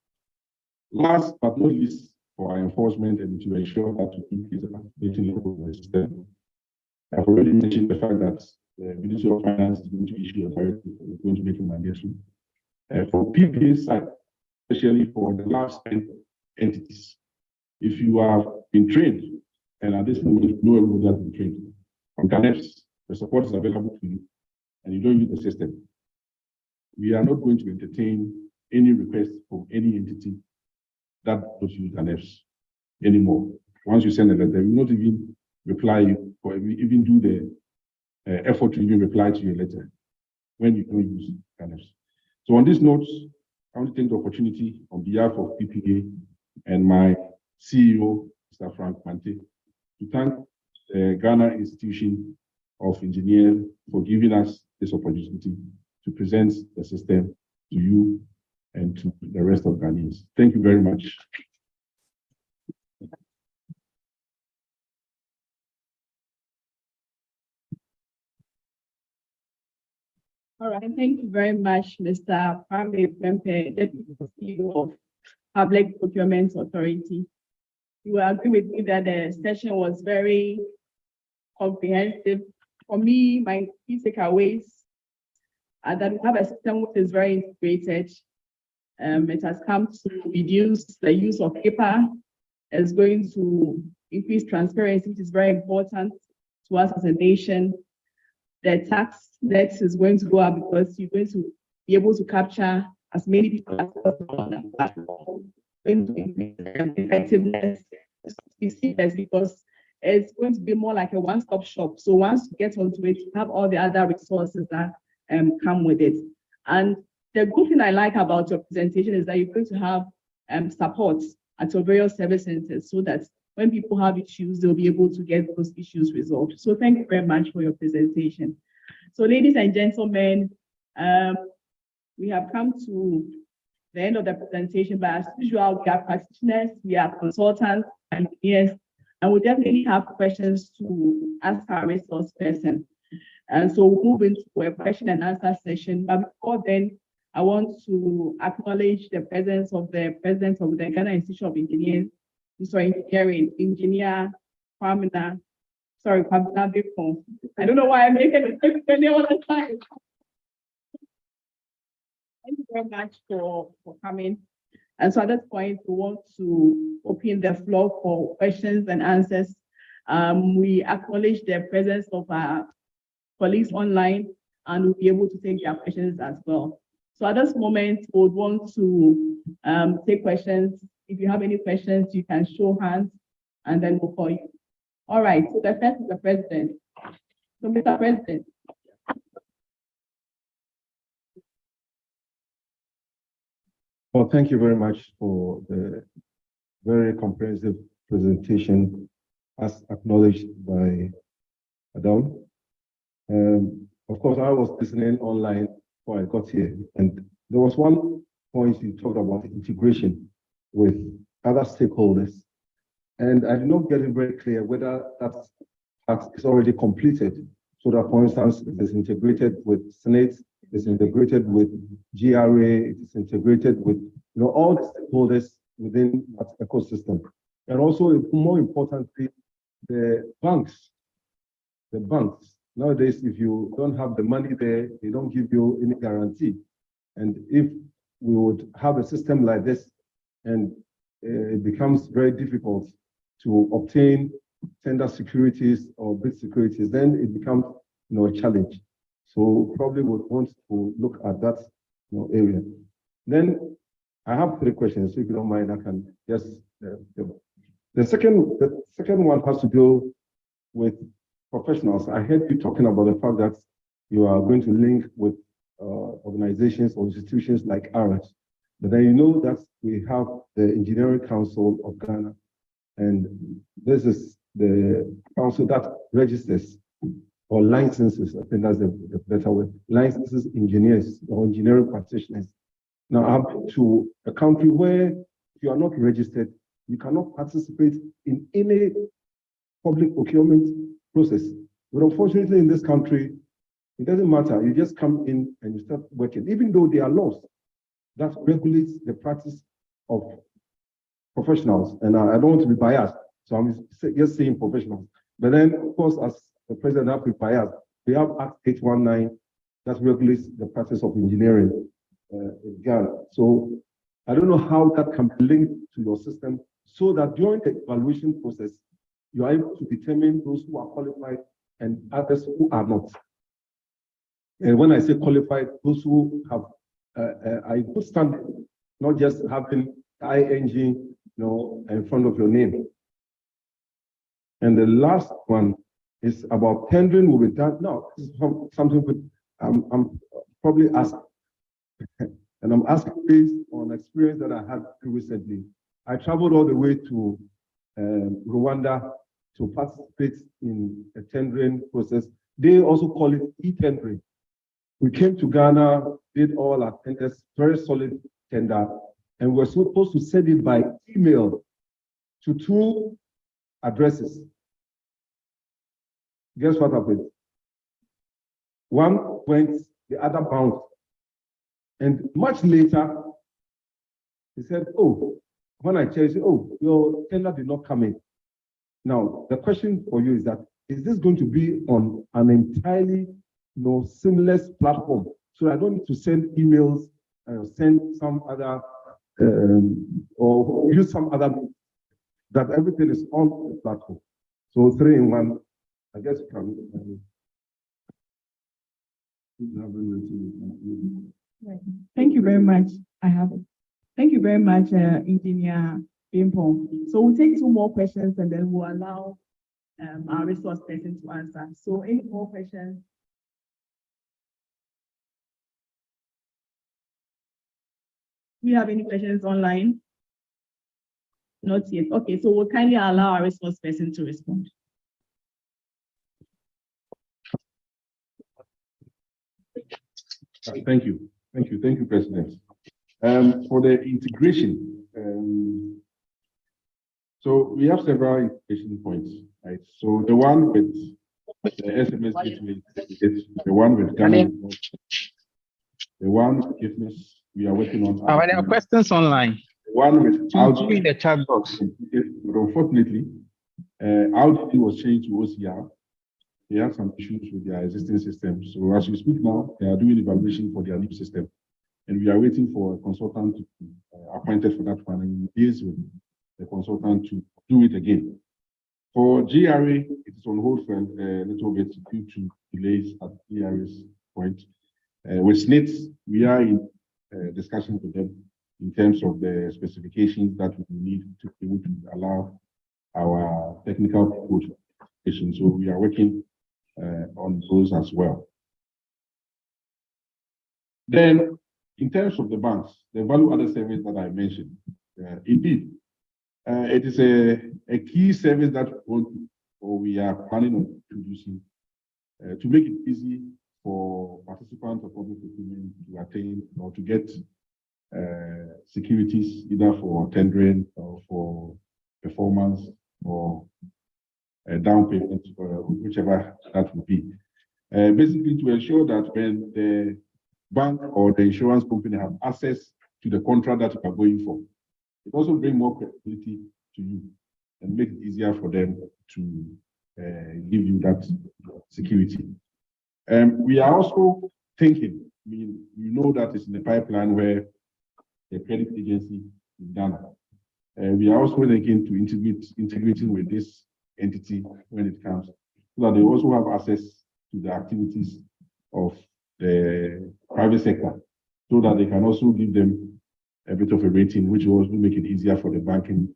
Last but not least, for our enforcement and to ensure that we increase the participation level of the system, I've already mentioned the fact that the Ministry of Finance is going to issue a directive, is going to make a mandation for PPA side, especially for the last 10 entities. If you have been trained, and at this moment, no everybody has been trained, from GHANePS, the support is available to you, and you don't use the system. We are not going to entertain any request from any entity that does use GHANePS anymore. once you send a letter, we will not even reply you or even do the effort to even reply to your letter when you don't use GHANePS. So on this note, I want to take the opportunity on behalf of PPA and my CEO, Mr. Frank Mante, to thank the Ghana Institution of Engineers for giving us this opportunity to present the system to you and to the rest of Ghanaians. Thank you very much. All right, thank you very much, Mr. Kwame Pempe, Deputy CEO of Public Procurement Authority. You will agree with me that the session was very comprehensive. For me, my key takeaways are that we have a system which is very integrated. It has come to reduce the use of paper. It's going to increase transparency, which is very important to us as a nation. The tax debt is going to go up because you're going to be able to capture as many people as possible on the platform. Going to increase effectiveness, because it's going to be more like a one-stop shop. So once you get onto it, you have all the other resources that come with it. And the good thing I like about your presentation is that you're going to have support at your various service centers so that when people have issues, they'll be able to get those issues resolved. So thank you very much for your presentation. So ladies and gentlemen, we have come to the end of the presentation, but as usual, we are practitioners, we are consultants, and engineers, and we definitely have questions to ask our resource person. And so we'll move into a question and answer session. But before then, I want to acknowledge the presence of the president of the Ghana Institute of Engineers, Engineering, Engineer Kwamina. Sorry, Kwamina Bifon. I don't know why I'm making a mistake all the time. Thank you very much for coming. And so at this point, we want to open the floor for questions and answers. We acknowledge the presence of our colleagues online, and we'll be able to take their questions as well. So at this moment, we would want to take questions. If you have any questions, you can show hands, and then we'll call you. All right, so the first is the president. So Mr. President. Well, thank you very much for the very comprehensive presentation as acknowledged by Adam. Of course, I was listening online before I got here, and there was one point you talked about integration with other stakeholders, and I did not get it very clear whether that is already completed. So that, for instance, it is integrated with Senate, it's integrated with GRA, it is integrated with all the stakeholders within that ecosystem. And also, more importantly, the banks. The banks. Nowadays, if you don't have the money there, they don't give you any guarantee. And if we would have a system like this, and it becomes very difficult to obtain tender securities or bid securities, then it becomes a challenge. So probably would want to look at that area. Then I have 3 questions, so if you don't mind, I can just. The second one has to do with professionals. I heard you talking about the fact that you are going to link with organizations or institutions like ours. But then that we have the Engineering Council of Ghana, and this is the council that registers or licenses, I think that's the better word, licenses engineers or engineering practitioners. Now, I've been to a country where if you are not registered, you cannot participate in any public procurement process. But unfortunately, in this country, it doesn't matter. You just come in and you start working, even though there are laws that regulates the practice of professionals. And I don't want to be biased, so I'm just saying professionals. But then, of course, as the president have to be biased, we have Act 819 that regulates the practice of engineering in Ghana. So I don't know how that can be linked to your system so that during the evaluation process, you are able to determine those who are qualified and others who are not. And when I say qualified, those who have a good standing, not just having ING, in front of your name. And the last one is about tendering will be done. No, this is something with, I'm probably asking, and I'm asking based on experience that I had recently. I traveled all the way to Rwanda to participate in a tendering process. They also call it e-tendering. We came to Ghana, did all our tenders, very solid tender, and we're supposed to send it by email to 2 addresses. Guess what happened? One went, the other bounced. And much later, he said, oh, when I checked, oh, your tender did not come in. Now, the question for you is that, is this going to be on an entirely seamless platform? So I don't need to send emails, send some other, or use some other, that everything is on the platform. So 3 in 1, I guess you can. Thank you very much. I have it. Thank you very much, Engineer Bimpong. So we'll take 2 more questions and then we'll allow our resource person to answer. So any more questions? Do you have any questions online? Not yet. Okay, so we'll kindly allow our resource person to respond. Thank you, President. For the integration, so we have several integration points, right? So the one with the SMS gateway, the one with Ghana, the one with Business, we are working on. There are questions online. The one with Out in the chat box. Unfortunately, RDD was changed to OCR. They have some issues with their existing system. So as we speak now, they are doing evaluation for their new system. And we are waiting for a consultant to be appointed for that one and liaise with the consultant to do it again. For GRA, it is on hold for a little bit due to delays at GRA's point. With SNITS, we are in discussion with them in terms of the specifications that we need to be able to allow our technical people to participation. So we are working on those as well. Then, in terms of the banks, the value-added service that I mentioned, indeed, it is a key service that we are planning on introducing to make it easy for participants of public procurement to attain or to get securities either for tendering or for performance or down payment, whichever that would be. Basically, to ensure that when the bank or the insurance company have access to the contract that you are going for, it also brings more credibility to you and make it easier for them to give you that security. We are also thinking, we know that it's in the pipeline where the credit agency is done. We are also thinking to integrating with this entity when it comes, so that they also have access to the activities of the private sector, so that they can also give them a bit of a rating, which will also make it easier for the banking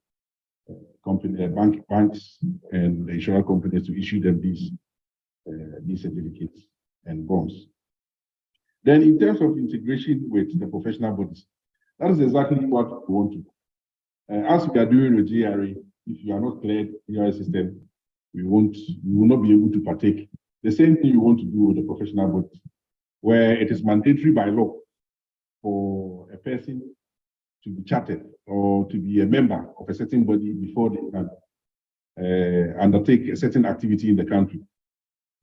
company, banks and the insurance companies to issue them these certificates and bonds. Then in terms of integration with the professional bodies, that is exactly what we want to do. As we are doing with GRA, if you are not cleared in your system, you will not be able to partake. The same thing you want to do with the professional bodies, where it is mandatory by law for a person to be chartered or to be a member of a certain body before they can undertake a certain activity in the country.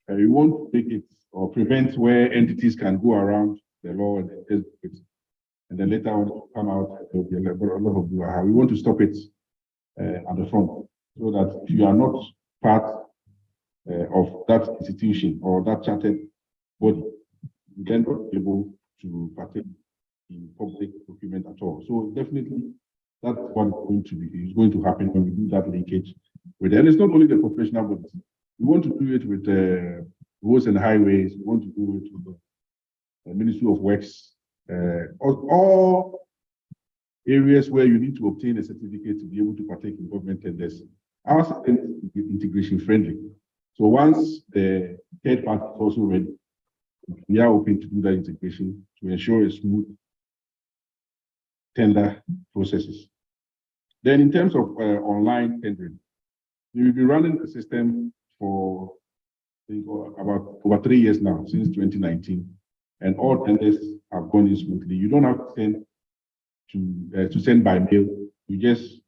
We won't make it or prevent where entities can go around the law and then later on come out, there will be a lot of brouhaha. We want to stop it at the front, so that if you are not part of that institution or that chartered body, you then not be able to partake in public procurement at all. So definitely that's what is going to happen when we do that linkage with. And it's not only the professional bodies. We want to do it with roads and highways. We want to do it with the Ministry of Works. All areas where you need to obtain a certificate to be able to partake in government tenders. Our system is integration friendly. So once the third party is also ready, we are open to do that integration to ensure a smooth tender processes. Then in terms of online tendering, we will be running the system for about over 3 years now, since 2019, and all tenders have gone in smoothly. You don't have to send by mail. You just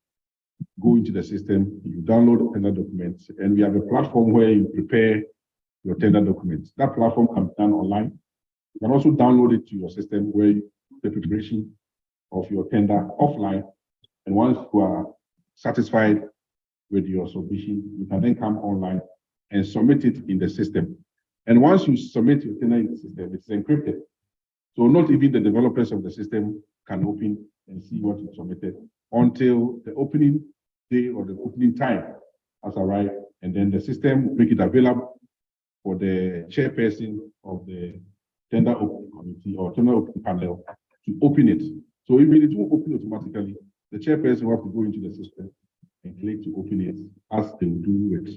go into the system, you download tender documents, and we have a platform where you prepare your tender documents. That platform can be done online. You can also download it to your system where you do the preparation of your tender offline. And once you are satisfied with your submission, you can then come online and submit it in the system. And once you submit your tender in the system, it's encrypted. So not even the developers of the system can open and see what you submitted until the opening day or the opening time has arrived. And then the system will make it available for the chairperson of the tender opening committee or tender opening panel to open it. So even it won't open automatically, the chairperson will have to go into the system and click to open it, as they will do with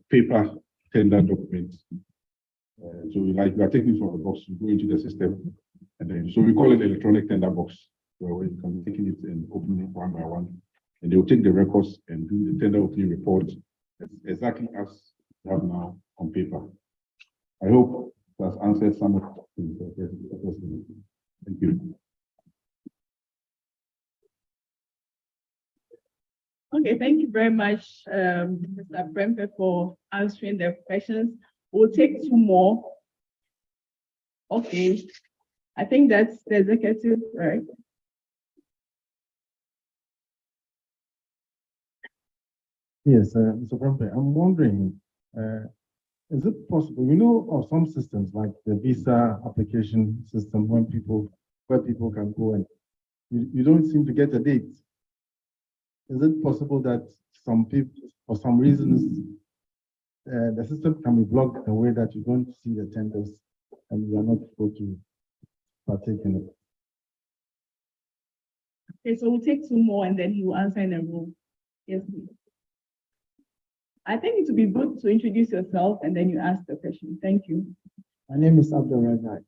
paper tender documents. So like you are taking from the box, you go into the system, and then so we call it electronic tender box, where you can be taking it and opening it one by one, and they will take the records and do the tender opening report exactly as you have now on paper. I hope it has answered some of the questions. Thank you. Okay, thank you very much, Mr. Prempe, for answering the questions. We'll take 2 more. Okay, I think that's the executive, right? Yes, Mr. Prempe, I'm wondering, is it possible, you know, of some systems like the visa application system where people can go and you don't seem to get a date. Is it possible that some people, for some reasons, the system can be blocked in a way that you don't see the tenders and you are not able to partake in it? Okay, so we'll take 2 more and then he will answer in a room. Yes, please. I think it would be good to introduce yourself and then you ask the question. Thank you. My name is Abdul Razak.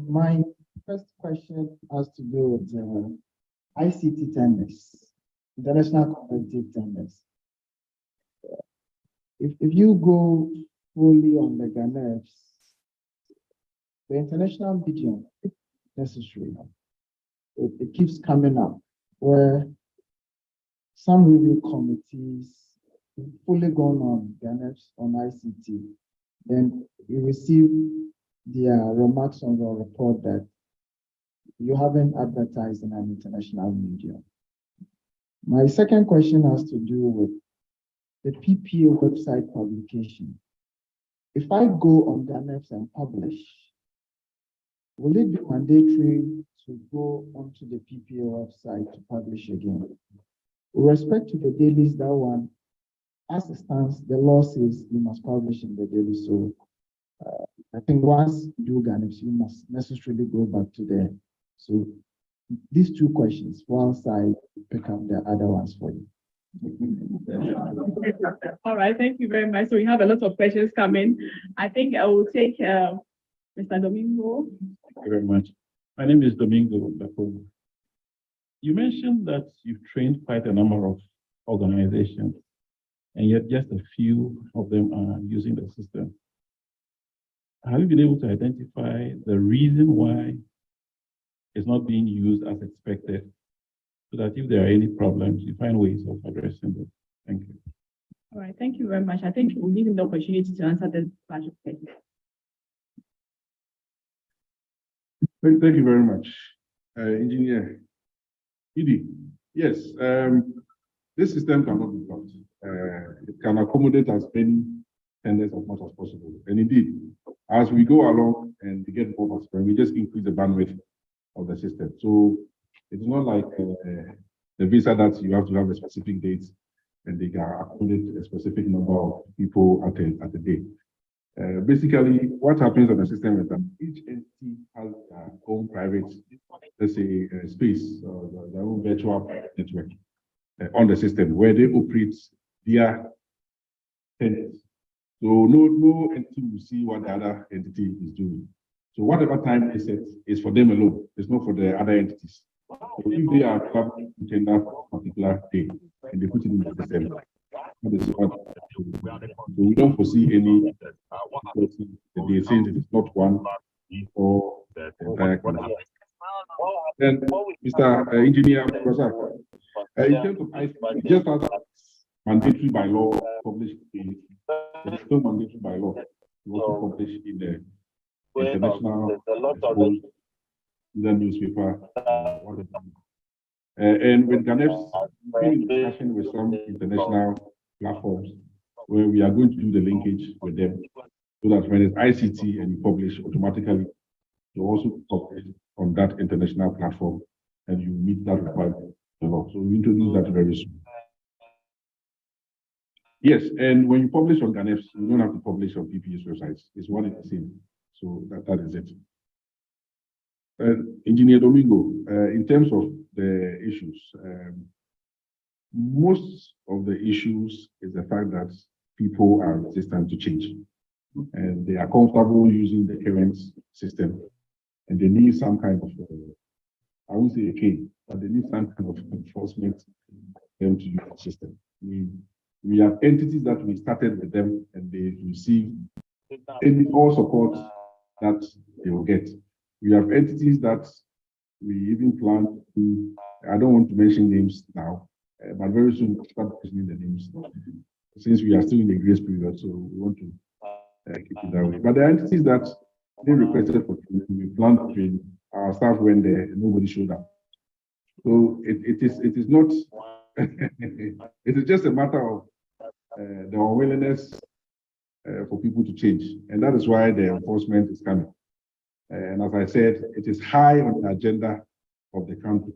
My first question has to do with ICT tenders, international competitive tenders. If you go fully on the GHANePS, the international medium, if necessary, it keeps coming up where some review committees fully gone on GHANePS on ICT, then you receive their remarks on your report that you haven't advertised in an international medium. My second question has to do with the PPA website publication. If I go on GHANePS and publish, will it be mandatory to go onto the PPA website to publish again? With respect to the dailies, that one, as it stands, the law says you must publish in the daily. So I think once you do GHANePS, you must necessarily go back to there. So these 2 questions, whilst I pick up the other ones for you. All right, thank you very much. So we have a lot of questions coming. I think I will take Mr. Domingo. Thank you very much. My name is Domingo. You mentioned that you've trained quite a number of organizations, and yet just a few of them are using the system. Have you been able to identify the reason why it's not being used as expected, so that if there are any problems, you find ways of addressing them? Thank you. All right, thank you very much. I think we'll give him the opportunity to answer this batch of questions. Thank you very much, Engineer Edie. Yes, this system cannot be blocked. It can accommodate as many tenders as much as possible. And indeed, as we go along and we get more participants, we just increase the bandwidth of the system. So it's not like the visa that you have to have a specific date and they can accommodate a specific number of people at a day. Basically, what happens on the system is that each entity has their own private, let's say, space, their own virtual network. on the system where they operate their entities. So no entity will see what the other entity is doing. So whatever time they set is for them alone. It's not for the other entities. So if they are traveling to tender for a particular day and they put it in the system, that is what. So we don't foresee any. They say it is not one or the entire country. Then, Mr. Engineer, in terms of ICT, just as mandatory by law published in, it is still mandatory by law to also publish in the international the newspaper. And with GHANePS, we've been in discussion with some international platforms where we are going to do the linkage with them so that when it's ICT and you publish automatically, you also publish on that international platform and you meet that requirement. So we introduce that very soon. Yes, and when you publish on GHANePS, you don't have to publish on PPA's websites. It's one and the same. So that is it. Engineer Domingo, in terms of the issues, most of the issues is the fact that people are resistant to change and they are comfortable using the current system and they need some kind of, I won't say a cane, but they need some kind of enforcement for them to use the system. We have entities that we started with them and they receive all support that they will get. We have entities that we even plan to, I don't want to mention names now, but very soon we'll start mentioning the names since we are still in the grace period, so we want to keep it that way. But the entities that they requested for training, we plan to train. Our staff went there, nobody showed up. So it is not, it is just a matter of the unwillingness for people to change. And that is why the enforcement is coming. And as I said, it is high on the agenda of the country,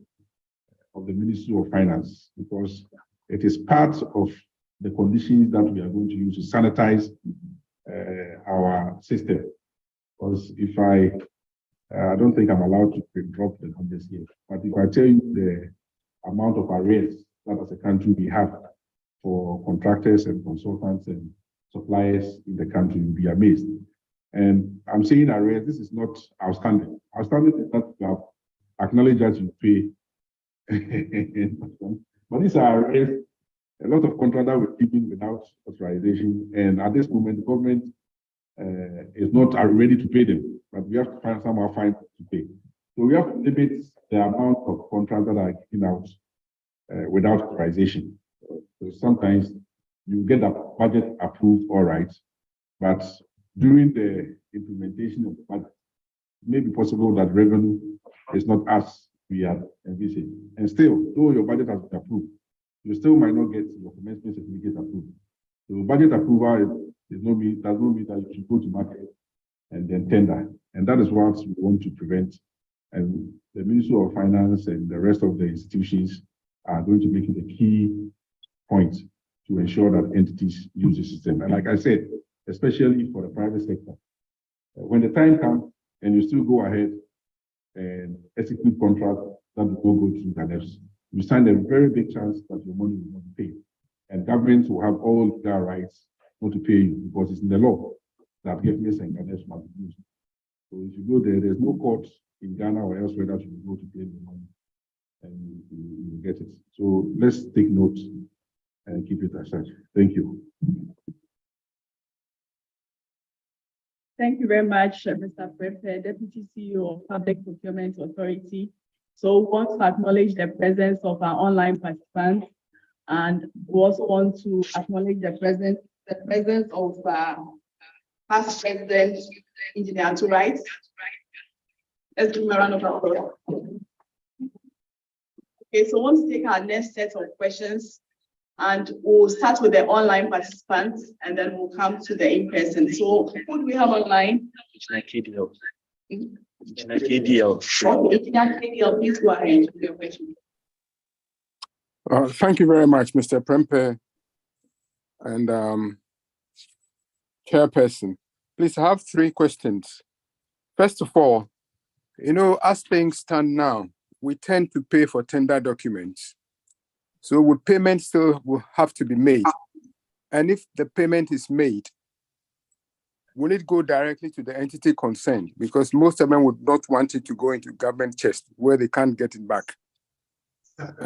of the Ministry of Finance, because it is part of the conditions that we are going to use to sanitize our system. Because if I don't think I'm allowed to drop the numbers here, but if I tell you the amount of arrears that as a country we have for contractors and consultants and suppliers in the country, you'll be amazed. And I'm saying arrears, this is not outstanding. Outstanding is that you have acknowledged that you pay. But these are arrears. A lot of contractors were keeping without authorization. And at this moment, the government is not ready to pay them, but we have to somehow find to pay. So we have to limit the amount of contracts that are given out without authorization. So sometimes you get a budget approved, all right, but during the implementation of the budget, it may be possible that revenue is not as we are envisaged. And still, though your budget has been approved, you still might not get your commencement certificate approved. So budget approval does not mean that you should go to market and then tender. And that is what we want to prevent. And the Ministry of Finance and the rest of the institutions are going to make it a key point to ensure that entities use the system. And like I said, especially for the private sector, when the time comes and you still go ahead and execute contracts that will go through GHANePS, you stand a very big chance that your money will not be paid. And governments will have all legal rights not to pay you because it's in the law that GHANePS and GHANePS must be used. So if you go there, there's no court in Ghana or elsewhere that you go to claim the money and you get it. So let's take note and keep it as such. Thank you. Thank you very much, Mr. Prempeh, Deputy CEO of Public Procurement Authority. So we want to acknowledge the presence of our online participants, and we also want to acknowledge the presence of past President Engineer Wright. Let's give him a round of applause. Okay, so we want to take our next set of questions, and we'll start with the online participants, and then we'll come to the in-person. So who do we have online? KDL. Okay, KDL, please go ahead with your question. Thank you very much, Mr. Prempeh and Chairperson. Please, I have 3 questions. First of all, as things stand now, we tend to pay for tender documents. So would payment still will have to be made? And if the payment is made, will it go directly to the entity concerned? Because most of them would not want it to go into government chest where they can't get it back.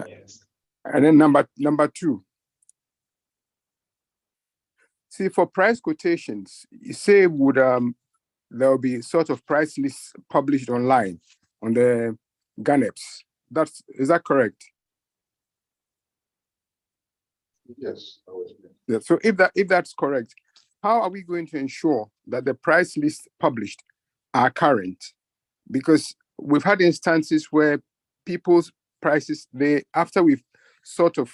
Yes. And then number two, see, for price quotations, you say would there will be sort of price lists published online on the GHANePS. Is that correct? Yes. Yeah. So if that's correct, how are we going to ensure that the price lists published are current? Because we've had instances where people's prices, after we've sort of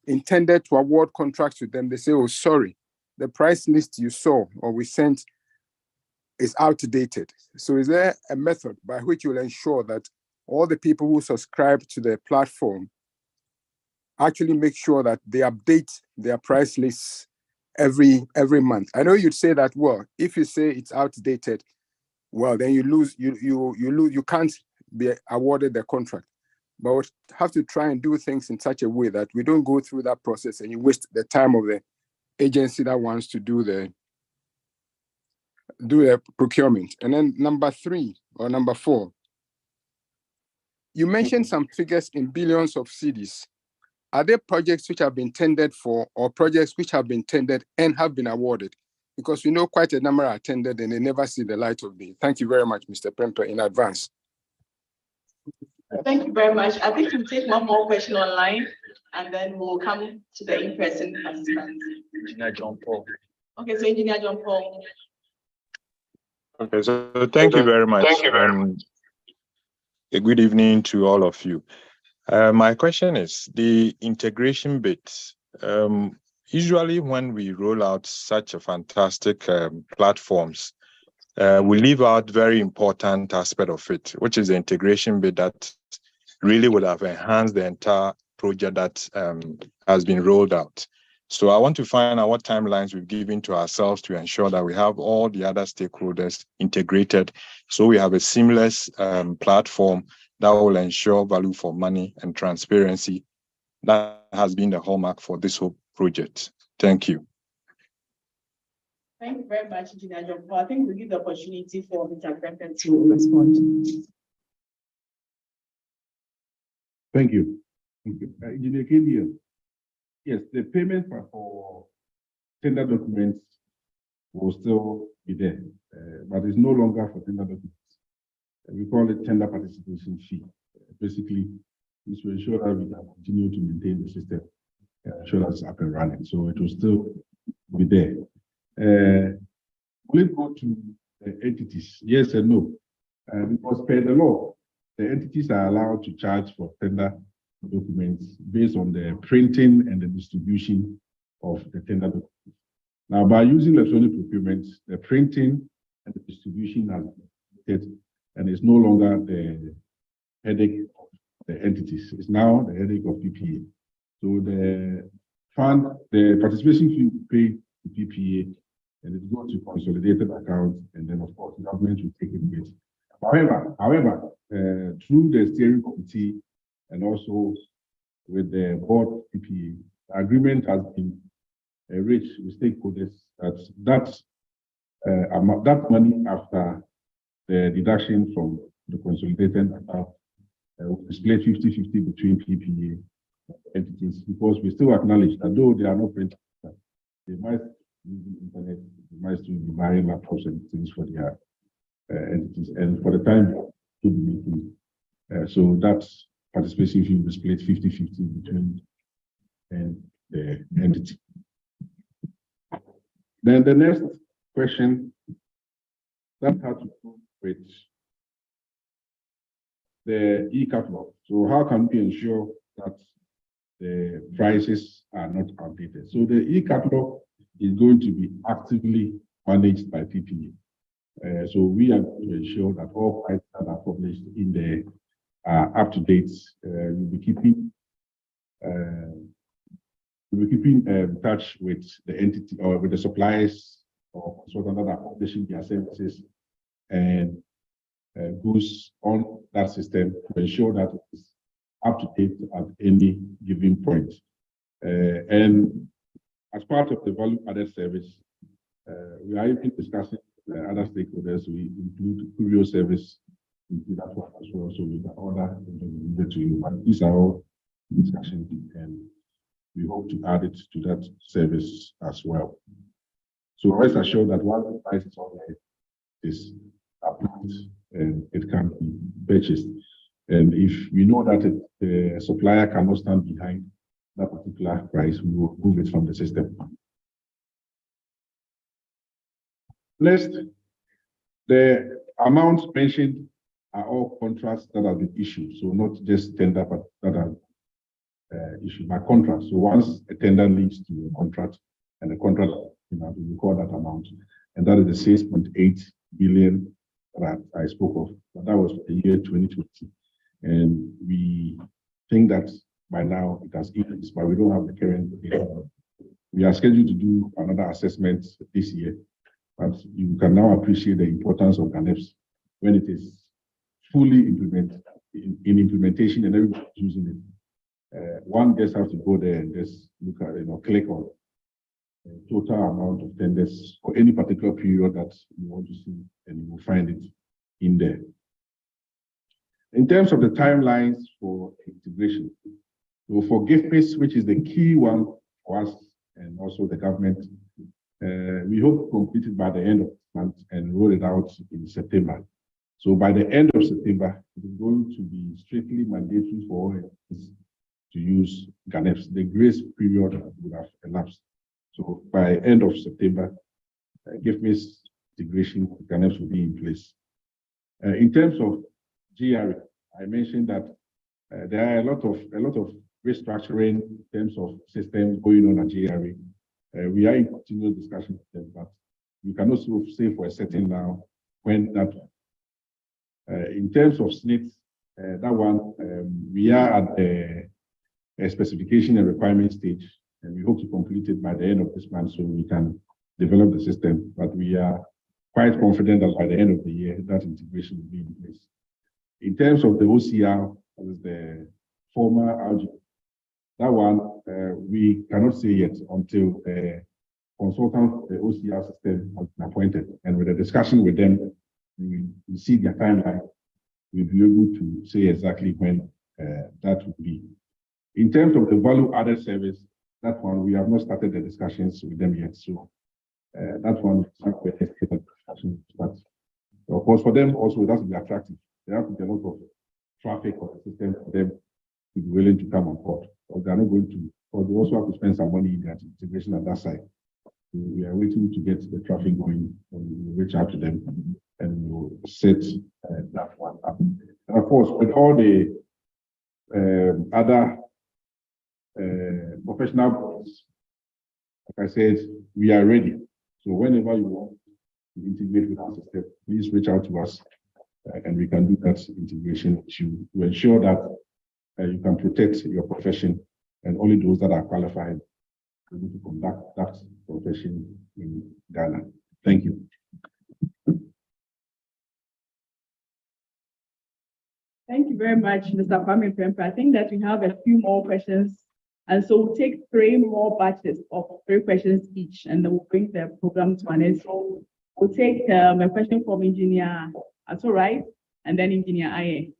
intended to award contracts to them, they say, oh, sorry, the price list you saw or we sent is outdated. So is there a method by which you'll ensure that all the people who subscribe to the platform actually make sure that they update their price lists every month? I know you'd say that, well, if you say it's outdated, well, then you lose, you can't be awarded the contract. But we have to try and do things in such a way that we don't go through that process and you waste the time of the agency that wants to do the procurement. And then number 4, you mentioned some figures in billions of cedis. Are there projects which have been tendered for or projects which have been tendered and have been awarded? Because we know quite a number are tendered and they never see the light of day. Thank you very much, Mr. Prempeh, in advance. Thank you very much. I think we'll take one more question online and then we'll come to the in-person participants. Engineer John Paul. Okay, so Engineer John Paul. Okay, so thank you very much. A good evening to all of you. My question is the integration bit. Usually when we roll out such a fantastic platforms, we leave out very important aspect of it, which is the integration bit that really would have enhanced the entire project that has been rolled out. So I want to find out what timelines we've given to ourselves to ensure that we have all the other stakeholders integrated, so we have a seamless platform that will ensure value for money and transparency. That has been the hallmark for this whole project. Thank you. Thank you very much, Engineer John Paul. I think we'll give the opportunity for Mr. Prempeh to respond. Thank you. Engineer Kendi, yes, the payment for tender documents will still be there, but it's no longer for tender documents. We call it tender participation fee. Basically, it's to ensure that we can continue to maintain the system, ensure that's up and running. So it will still be there. Will it go to the entities? Yes and no. Because per the law, the entities are allowed to charge for tender documents based on the printing and the distribution of the tender documents. Now, by using electronic procurement, the printing and the distribution has been, and it's no longer the headache of the entities. It's now the headache of PPA. So the participation fee paid to PPA, and it goes to consolidated accounts, and then of course the government will take it with. However, through the steering committee and also with the board PPA, the agreement has been reached with stakeholders that money after the deduction from the consolidated account will be split 50-50 between PPA entities, because we still acknowledge that though they are not printed, they might use the internet, they might still be buying laptops and things for their entities, and for the time to be making. So that participation fee will be split 50-50 between the entity. Then the next question that had to do with the e-catalog. So how can we ensure that the prices are not outdated? So the e-catalog is going to be actively managed by PPA. So we are going to ensure that all prices that are published in the up to date. We'll be keeping in touch with the entity or with the suppliers or consultants that are publishing their services and goes on that system to ensure that it is up to date at any given point. And as part of the value added service, we are even discussing other stakeholders. We include courier service into that one as well. So with the order to you, but these are all discussions, and we hope to add it to that service as well. So rest assured that once the price is on there, is approved and it can be purchased. And if we know that the supplier cannot stand behind that particular price, we will move it from the system. Next, the amounts mentioned are all contracts that have been issued, so not just tender, but that are issued by contract. So once a tender leads to a contract, and the contract, we record that amount, and that is the 6.8 billion that I spoke of. But that was for the year 2020, and we think that by now it has increased, but we don't have the current data. We are scheduled to do another assessment this year, but you can now appreciate the importance of GHANePS when it is fully implemented in implementation and everybody's using it. One just has to go there and just look at, click on the total amount of tenders for any particular period that you want to see, and you will find it in there. In terms of the timelines for integration, so for GHANePS, which is the key one for us and also the government, we hope to complete it by the end of the month and roll it out in September. So by the end of September, it is going to be strictly mandatory for all to use GHANePS. The grace period will have elapsed. So by end of September, GHANePS integration with GHANePS will be in place. In terms of GRA, I mentioned that there are a lot of restructuring in terms of systems going on at GRA. We are in continuous discussion with them, but you cannot say for a certain now when that. In terms of SNITs, that one, we are at a specification and requirement stage, and we hope to complete it by the end of this month so we can develop the system. But we are quite confident that by the end of the year, that integration will be in place. In terms of the OCR, that is the former RG, that one, we cannot say yet until the consultant, the OCR system has been appointed. And with the discussion with them, we see their timeline, we'll be able to say exactly when that will be. In terms of the value added service, that one, we have not started the discussions with them yet. So that one, but of course, for them also, it has to be attractive. There has to be a lot of traffic on the system for them to be willing to come on board. Or they're not going to, or they also have to spend some money in that integration on that side. So we are waiting to get the traffic going, and we'll reach out to them and we'll set that one up. And of course, with all the other professional boards, like I said, we are ready. So whenever you want to integrate with our system, please reach out to us and we can do that integration to ensure that you can protect your profession, and only those that are qualified to conduct that profession in Ghana. Thank you. Thank you very much, Mr. Kwame Prempeh. I think that we have a few more questions, and so we'll take 3 more batches of 3 questions each, and then we'll bring the program to an end. So we'll take a question from Engineer Ato, right? And then Engineer Aye.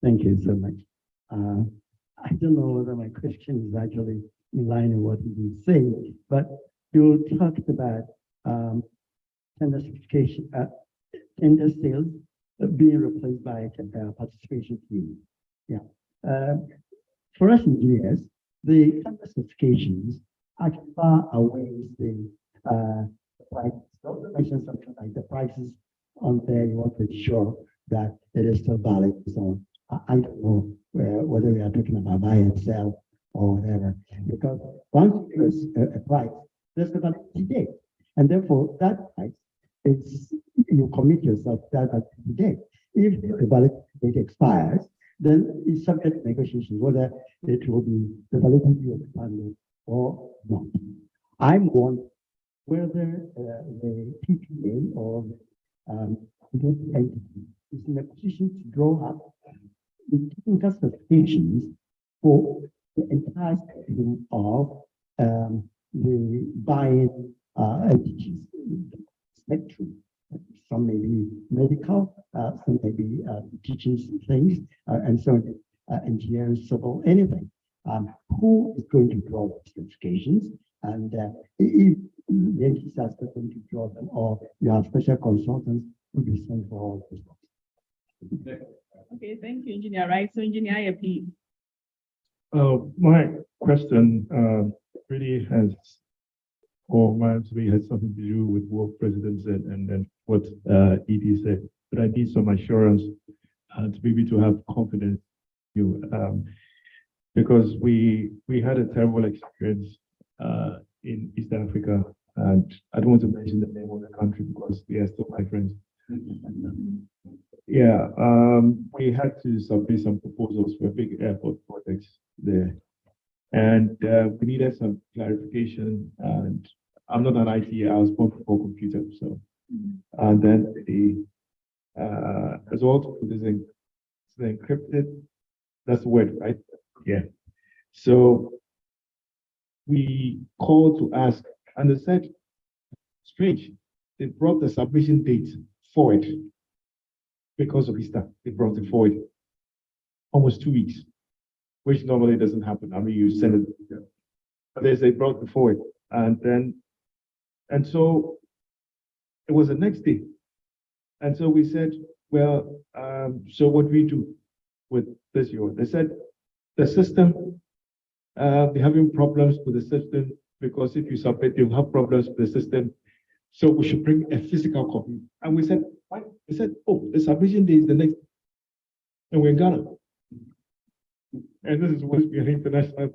Thank you so much. I don't know whether my question is actually in line with what you've been saying, but you talked about tender certification, tender sales being replaced by participation fee. Yeah. For us engineers, the tender certifications are far away the price. Don't mention something like the prices on there. You want to ensure that it is still valid. So I don't know whether we are talking about buy and sell or whatever, because once there is a price, there's a validity date, and therefore that price is, you commit yourself to that validity date. If the validity date expires, then it's subject to negotiations whether it will be the validity expanded or not. I'm wondering whether the PPA or the entity is in a position to draw up the technical specifications for the entire spectrum of the buying entities spectrum. Some may be medical, some may be teaching things, and so on, engineering, civil, anything. Who is going to draw the specifications? And if the entities are still going to draw them, or your special consultants will be sent for all this. Okay, thank you, Engineer. Right, so Engineer, please. My question really has, or to me, has something to do with what President said and then what ED said. But I need some assurance to be able to have confidence in you, because we had a terrible experience in East Africa, and I don't want to mention the name of the country because they are still my friends. Yeah, we had to submit some proposals for big airport projects there, and we needed some clarification. And I'm not an IT; I was born before computers, so. And then the result is encrypted. That's the word, right? Yeah. So we called to ask, and they said, strange. They brought the submission date forward. Because of Easter, they brought it forward almost 2 weeks, which normally doesn't happen. I mean, you send it, but they brought it forward, and so it was the next day, and so we said, well, so what do we do with this year? They said the system, they're having problems with the system because if you submit, you'll have problems with the system. So we should bring a physical copy, and we said. They said, oh, the submission day is the next, and we're in Ghana. And this is supposed to be an international,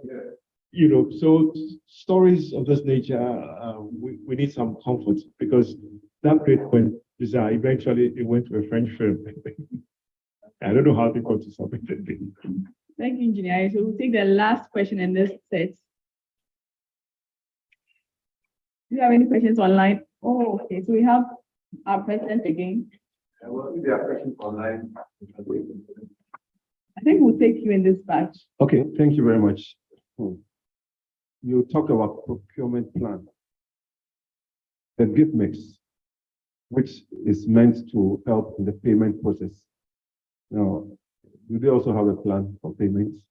so stories of this nature, we need some comfort because that great when design, eventually it went to a French firm. I don't know how they got to submit it. Thank you, Engineer. So we'll take the last question in this set. Do you have any questions online? Oh, okay. So we have our president again. Well, if there are questions online, I think we'll take you in this batch. okay, thank you very much. You talked about procurement plan. The GHANePS, which is meant to help in the payment process. Now, do they also have a plan for payments?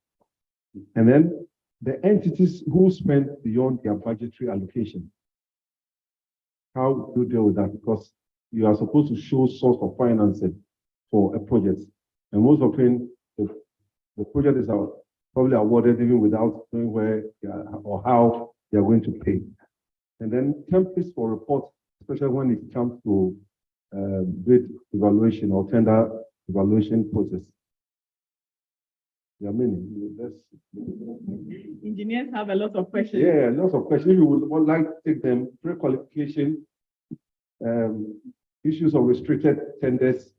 And then the entities who spend beyond their budgetary allocation. How do you deal with that? Because you are supposed to show source of financing for a project. And most often, the project is probably awarded even without knowing where or how they are going to pay. And then templates for reports, especially when it comes to bid evaluation or tender evaluation process. There are many. Engineers have a lot of questions. Yeah, lots of questions. If you would like to take them, pre-qualification, issues of restricted tenders,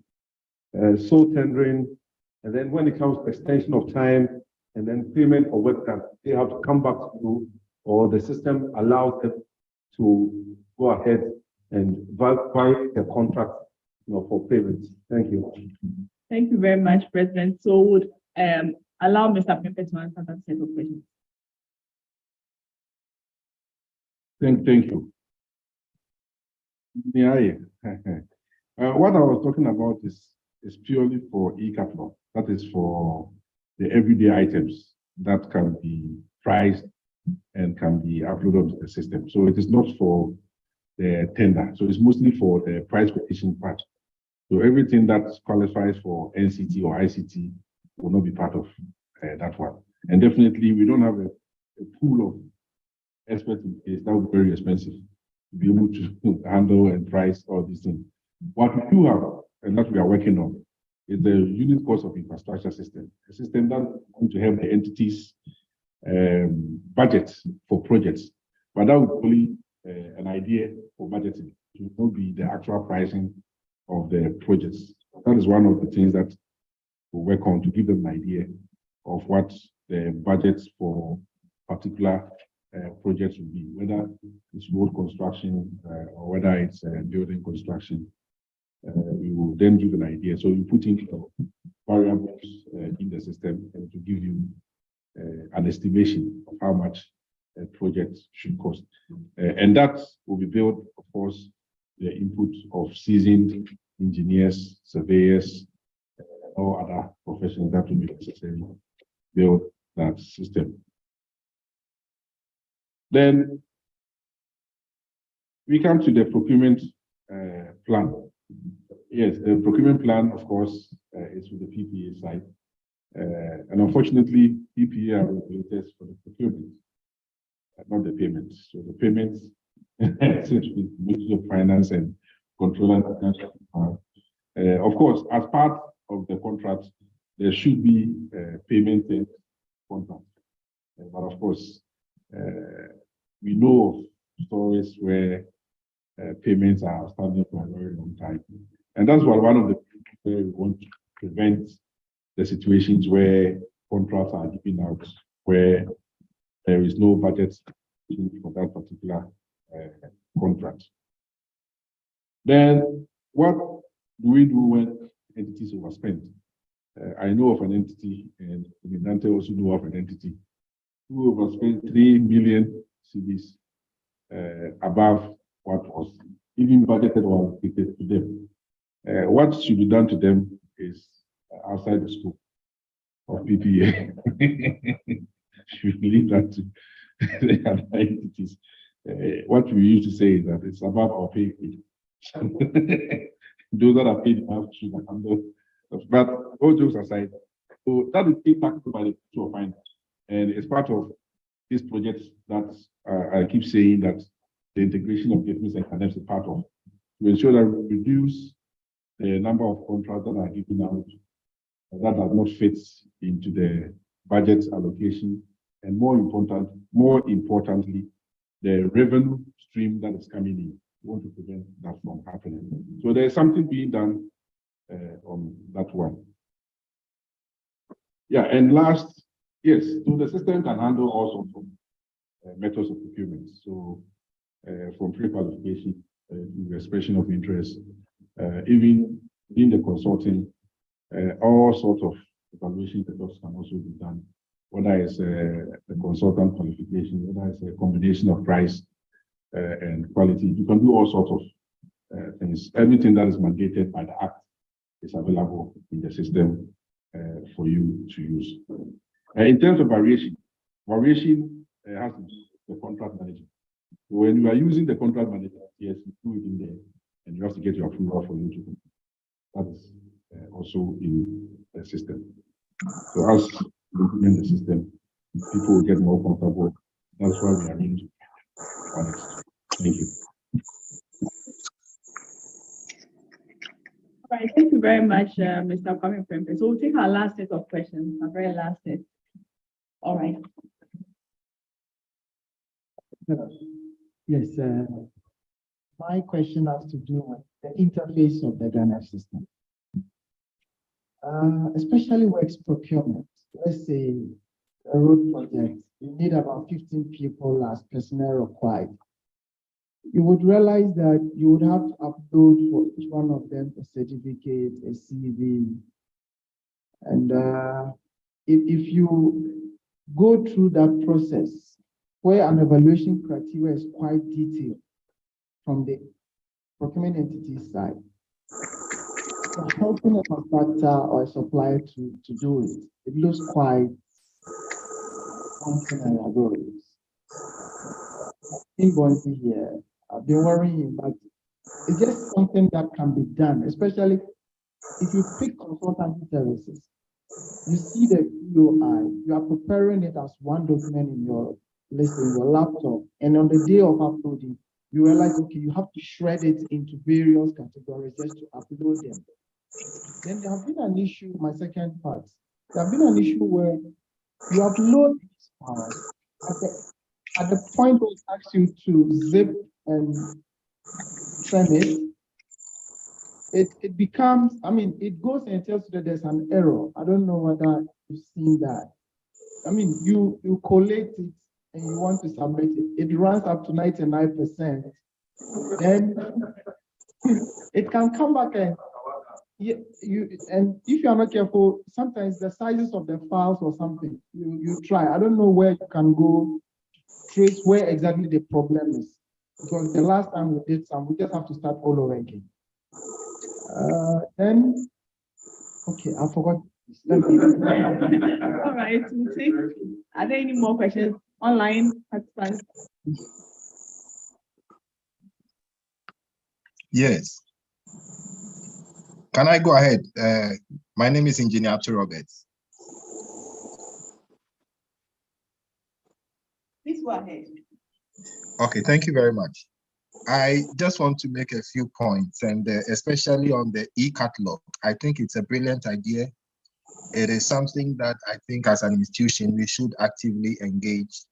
sole tendering, and then when it comes to extension of time, and then payment for work that they have to come back to you, or the system allows them to go ahead and vary the contract, for payments. Thank you. Thank you very much, President. So would allow Mr. Pepe to answer that set of questions. Thank you. Yeah. What I was talking about is purely for e-catalog. That is for the everyday items that can be priced and can be uploaded to the system. So it is not for the tender. So it's mostly for the price quotation part. So everything that qualifies for NCT or ICT will not be part of that one. And definitely, we don't have a pool of experts in case. That would be very expensive to be able to handle and price all these things. What we do have, and that we are working on, is the unit cost of infrastructure system, a system that's going to help the entities budget for projects. But that would be an idea for budgeting. It will not be the actual pricing of the projects. That is one of the things that we'll work on to give them an idea of what the budgets for particular projects will be, whether it's road construction or whether it's building construction. We will then give an idea. So you put in variables in the system and to give you an estimation of how much a project should cost. And that will be built, of course, the input of seasoned engineers, surveyors, or other professionals that will be necessary to build that system. Then we come to the procurement plan. Yes, the procurement plan, of course, is with the PPA side. And unfortunately, PPA are regulators for the procurement, not the payments. So the payments, since with Ministry of Finance and Controller, of course, as part of the contract, there should be payment and contract. But of course, we know of stories where payments are outstanding for a very long time. And that's one of the things where we want to prevent the situations where contracts are given out, where there is no budget for that particular contract. Then what do we do when entities overspend? I know of an entity, and Dante also know of an entity who overspent 3 million cedis above what was even budgeted or allocated to them. What should be done to them is outside the scope of PPA. We leave that to the other entities. What we used to say is that it's above our pay grade. Those that are paid enough should handle. But all jokes aside, so that is being tackled by the Ministry of Finance, and it's part of this project that I keep saying that the integration of GHANePS and GHANePS is part of, to ensure that we reduce the number of contracts that are given out that does not fit into the budget allocation, and more importantly, the revenue stream that is coming in. We want to prevent that from happening. So there's something being done on that one. Yeah, and last, yes, so the system can handle all sorts of methods of procurement. So from pre-qualification to expression of interest, even in the consulting, all sorts of evaluation methods can also be done, whether it's a consultant qualification, whether it's a combination of price and quality. You can do all sorts of things. Everything that is mandated by the Act is available in the system for you to use. In terms of variation has to do with the contract manager. When you are using the contract manager, yes, you do it in there, and you have to get your approval for you to. That is also in the system. So as we implement the system, people will get more comfortable. That's why we are going to. Thank you. All right, thank you very much, Mr. Kwame Prempeh. So we'll take our last set of questions, our very last set. All right. Yes, my question has to do with the interface of the GHANePS system, especially works procurement. Let's say a road project, you need about 15 people as personnel required. You would realize that you would have to upload for each one of them a certificate, a CV. And if you go through that process, where an evaluation criteria is quite detailed from the procurement entity side, so helping a contractor or a supplier to do it, it looks quite something and laborious. In Bondi here, I've been worrying, but it's just something that can be done, especially if you pick consultancy services. You see the EOI, you are preparing it as one document in your list in your laptop, and on the day of uploading, you realize, okay, you have to shred it into various categories just to upload them. Then there have been an issue, my second part, there have been an issue where you upload these files at the point where it asks you to zip and send it, it becomes, I mean, it goes and tells you that there's an error. I don't know whether you've seen that. I mean, you collate it and you want to submit it, it runs up to 99%. Then it can come back and Yeah, and if you are not careful, sometimes the sizes of the files or something, you try. I don't know where you can go trace where exactly the problem is. Because the last time we did some, we just have to start all over again. Then, okay, I forgot. All right, we'll take. Are there any more questions online participants? Yes. Can I go ahead? My name is Engineer Arthur Roberts. Please go ahead. Okay, thank you very much. I just want to make a few points, and especially on the e-catalog. I think it's a brilliant idea. It is something that I think as an institution, we should actively engage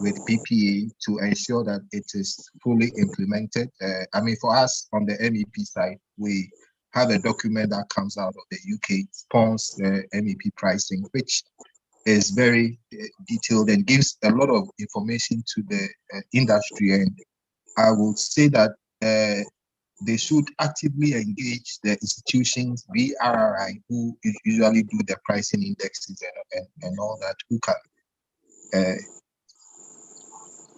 with PPA to ensure that it is fully implemented. I mean, for us on the MEP side, we have a document that comes out of the UK, spawns MEP pricing, which is very detailed and gives a lot of information to the industry. And I would say that they should actively engage the institutions, BRRI, who usually do the pricing indexes and all that, who can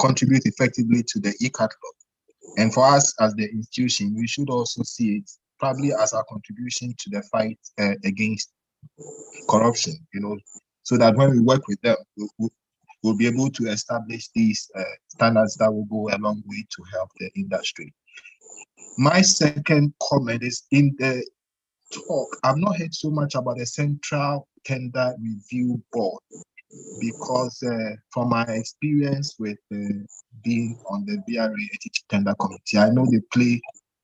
contribute effectively to the e-catalog. And for us as the institution, we should also see it probably as a contribution to the fight against corruption, so that when we work with them, we'll be able to establish these standards that will go a long way to help the industry. My second comment is in the talk, I've not heard so much about the Central Tender Review Board, because from my experience with being on the BRA Tender Committee, I know they play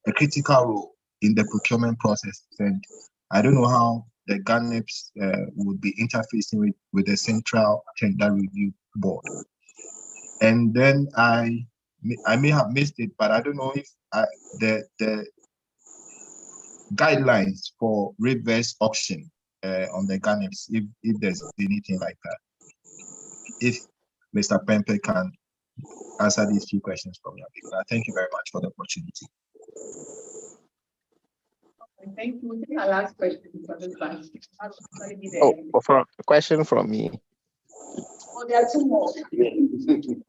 a critical role in the procurement process, and I don't know how the GHANePS would be interfacing with the Central Tender Review Board. And then I may have missed it, but I don't know if the guidelines for reverse auction on the GHANePS, if there's anything like that. If Mr. Prempeh can answer these few questions from you. Thank you very much for the opportunity. Thank you. We'll take our last question for this batch. For a question from me. Oh, there are two more.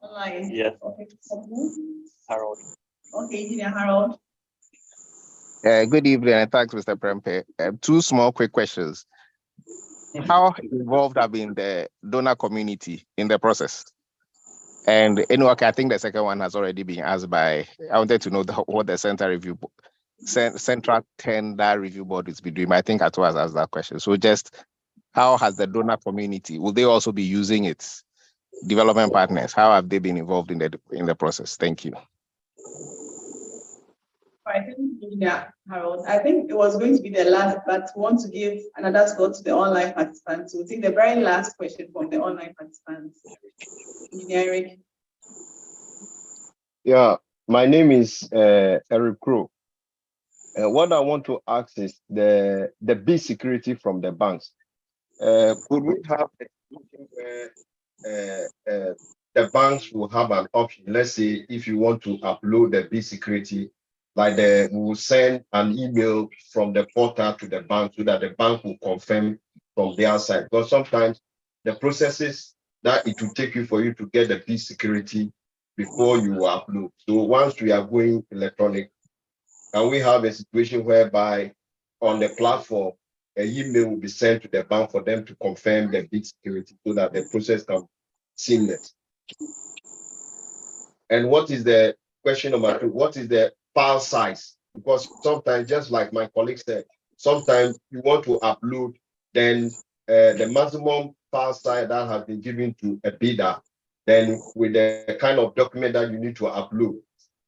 Online. Yeah. Okay. Harold. Okay, Engineer Harold. Good evening, and thanks, Mr. Prempeh. Two small quick questions. How involved have been the donor community in the process? And anyway, I think the second one has already been asked by, I wanted to know what the Central Tender Review Board is be doing. I think I was asked that question. So just how has the donor community, will they also be using its development partners? How have they been involved in the process? Thank you. I think, yeah, Harold, I think it was going to be the last, but we want to give another slot to the online participants. We'll take the very last question from the online participants. Engineer Eric. Yeah, my name is Eric Crow. What I want to ask is the bid security from the banks. Could we have a situation where the banks will have an option? Let's say if you want to upload the bid security, like we will send an email from the portal to the bank so that the bank will confirm from their side. Because sometimes the processes that it will take you for you to get the bid security before you upload. So once we are going electronic, and we have a situation whereby on the platform, an email will be sent to the bank for them to confirm the bid security so that the process can be seamless. And what is the question number 2? What is the file size? Because sometimes, just like my colleague said, sometimes you want to upload, then the maximum file size that has been given to a bidder, then with the kind of document that you need to upload,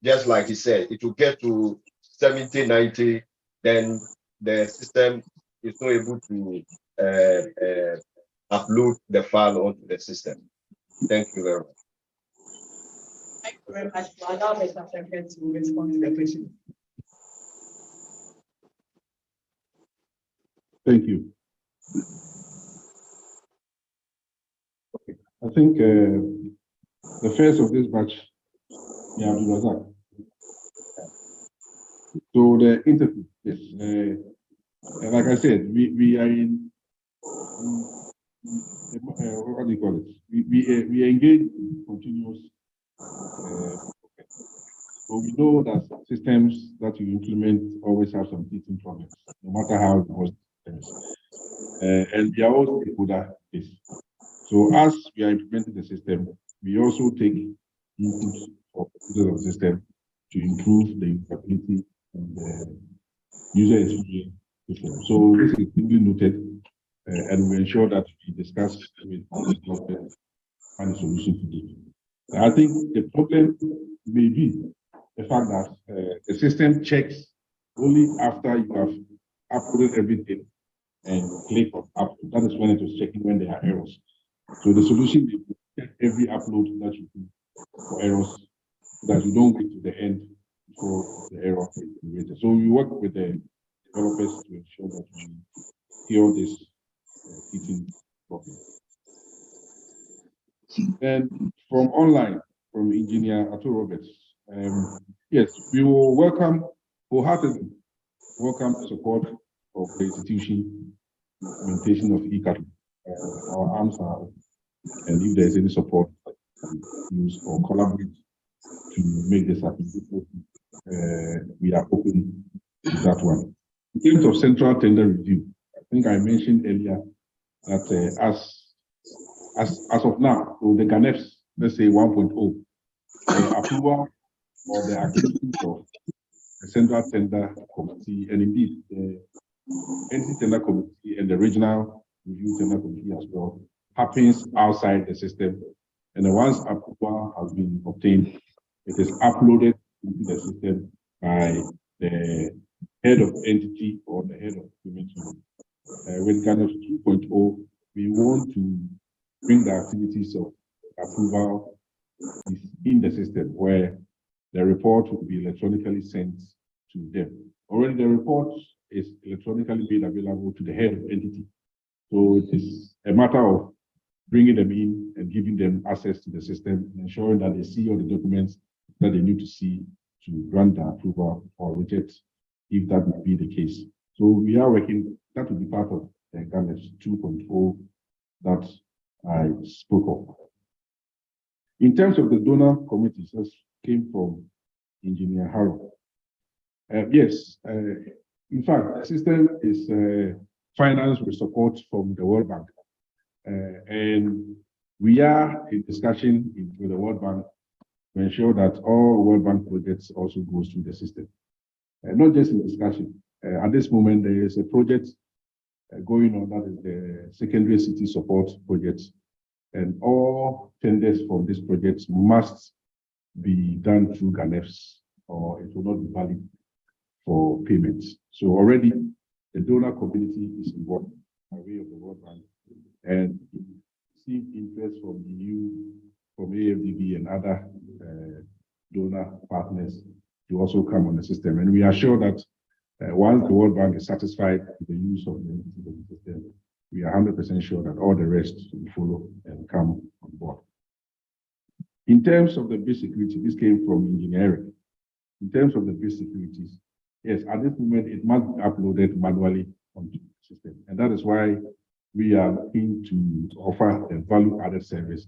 just like he said, it will get to 70, 90, then the system is not able to upload the file onto the system. Thank you very much. Thank you very much. We'll allow Mr. Prempeh to respond to the question. Thank you. Okay. I think the first of this batch, yeah, Razak. So the interview, yes. And like I said, we are in what do you call it? We are engaged in continuous. So we know that systems that you implement always have some teething problems, no matter how it was. And we are all stakeholder this. So as we are implementing the system, we also take inputs of the system to improve the usability and the user experience system. So this is duly noted, and we ensure that we discuss with the developers and a solution to this. I think the problem may be the fact that the system checks only after you have uploaded everything and click on upload. That is when it was checking when there are errors. So the solution is to check every upload that you do for errors, so that you don't wait to the end before the error is generated. So we work with the developers to ensure that we cure this teething problem. And from online, from Engineer Ato Roberts, yes, we will wholeheartedly welcome the support of the institution implementation of eCatalog. Our arms are open, and if there's any support use or collaborate to make this happen, we are open to that one. In terms of central tender review, I think I mentioned earlier that as of now, so the GHANePS, let's say 1.0, the approval or the activities of the central tender committee, and indeed the entity tender committee and the regional review tender committee as well, happens outside the system. And once approval has been obtained, it is uploaded into the system by the head of entity or the head of procurement. With GHANePS 2.0, we want to bring the activities of approval in the system, where the report will be electronically sent to them. Already the report is electronically made available to the head of entity. So it is a matter of bringing them in and giving them access to the system, and ensuring that they see all the documents that they need to see to grant the approval or reject, if that may be the case. So we are working, that will be part of the GHANePS 2.0 that I spoke of. In terms of the donor committees, that came from Engineer Harold. Yes, in fact, the system is financed with support from the World Bank. And we are in discussion with the World Bank to ensure that all World Bank projects also goes through the system. Not just in discussion. At this moment, there is a project going on, that is the secondary city support project. And all tenders from this project must be done through GHANePS, or it will not be valid for payments. So already the donor community is involved by way of the World Bank, and received interest from the EU, from AFDB and other donor partners to also come on the system. And we are sure that once the World Bank is satisfied with the use of the system, we are 100% sure that all the rest will follow and come on board. In terms of the base security, this came from engineering. In terms of the base securities, yes, at this moment, it must be uploaded manually onto the system. And that is why we are looking to offer a value-added service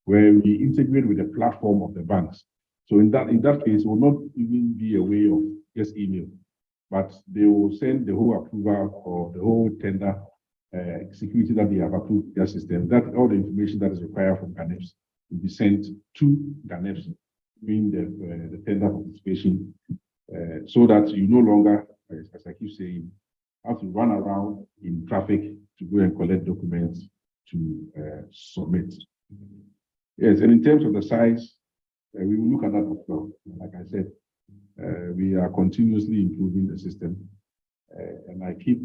where we integrate with the platform of the banks. So in that case, it will not even be a way of just email, but they will send the whole approval or the whole tender security that they have approved their system. That all the information that is required from GHANePS will be sent to GHANePS during the tender participation, so that you no longer, as I keep saying, have to run around in traffic to go and collect documents to submit. Yes, and in terms of the size, we will look at that as well. Like I said, we are continuously improving the system, and I keep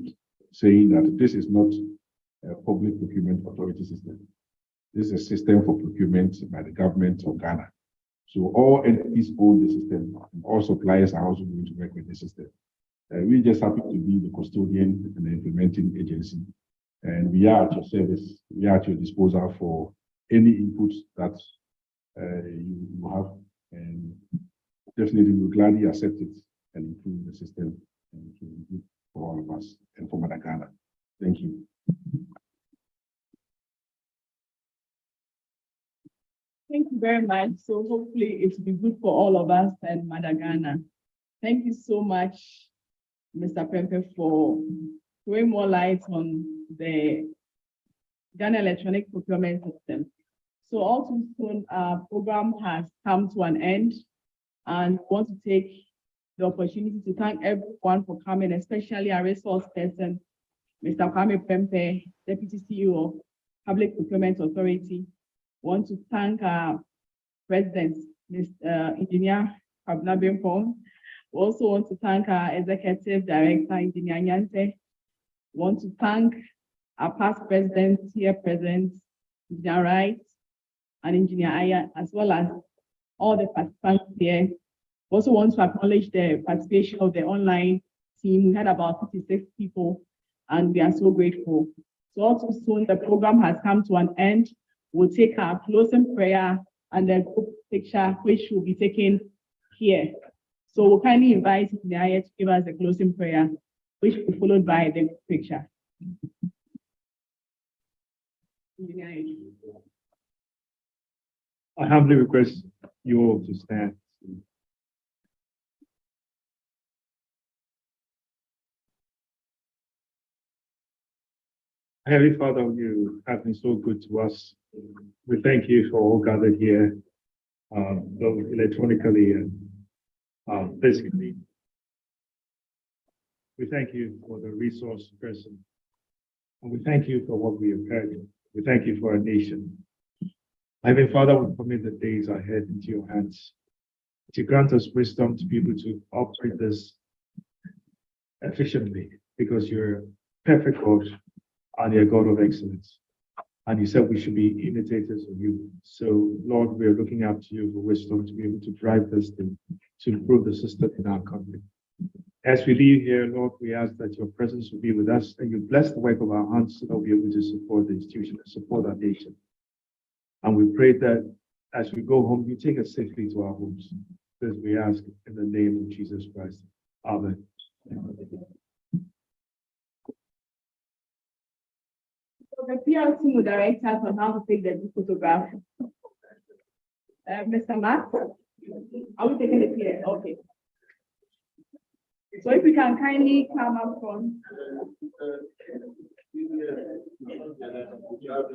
saying that this is not a public procurement authority system. This is a system for procurement by the government of Ghana. So all entities own the system, and all suppliers are also going to work with the system. We just happen to be the custodian and the implementing agency. And we are at your service, we are at your disposal for any inputs that you have. And definitely we will gladly accept it and improve the system, and to improve for all of us and for very much. So hopefully it will be good for all of us and Mother Ghana. Thank you so much, Mr. Prempeh, for throwing more light on the Ghana electronic procurement system. So all too soon, our program has come to an end, and I want to take the opportunity to thank everyone for coming, especially our resource person, Mr. GHANePS, Deputy CEO of Public Procurement Authority. I want to thank our President, Mr. Engineer Kwabena Bimpong. We also want to thank our Executive Director, Engineer Nyante. Want to thank our past presidents here present, Engineer Wright and Engineer Aya, as well as all the participants here. Also want to acknowledge the participation of the online team. We had about 56 people, and we are so grateful. So also soon, the program has come to an end. We'll take our closing prayer and the group picture, which will be taken here. So we'll kindly invite Engineer Aya to give us a closing prayer, which will be followed by the group picture. I humbly request you all to stand. Heavenly Father, you have been so good to us. We thank you for all gathered here, both electronically and physically. We thank you for the resource person. And we thank you for what we have heard. We thank you for our nation. Heavenly Father, we commit the days ahead into your hands. To grant us wisdom to be able to operate this efficiently, because you're a perfect God and you're a God of excellence. And you said we should be imitators of you. So, Lord, we are looking up to you for wisdom to be able to drive this thing, to improve the system in our country. As we leave here, Lord, we ask that your presence will be with us and you bless the work of our hands so that we'll be able to support the institution and support our nation. And we pray that as we go home, you take us safely to our homes. This we ask in the name of Jesus Christ. Amen. So the PR team will direct us on how to take the group photograph. Mr. Matt, are we taking the PR? Okay. So if we can kindly come up from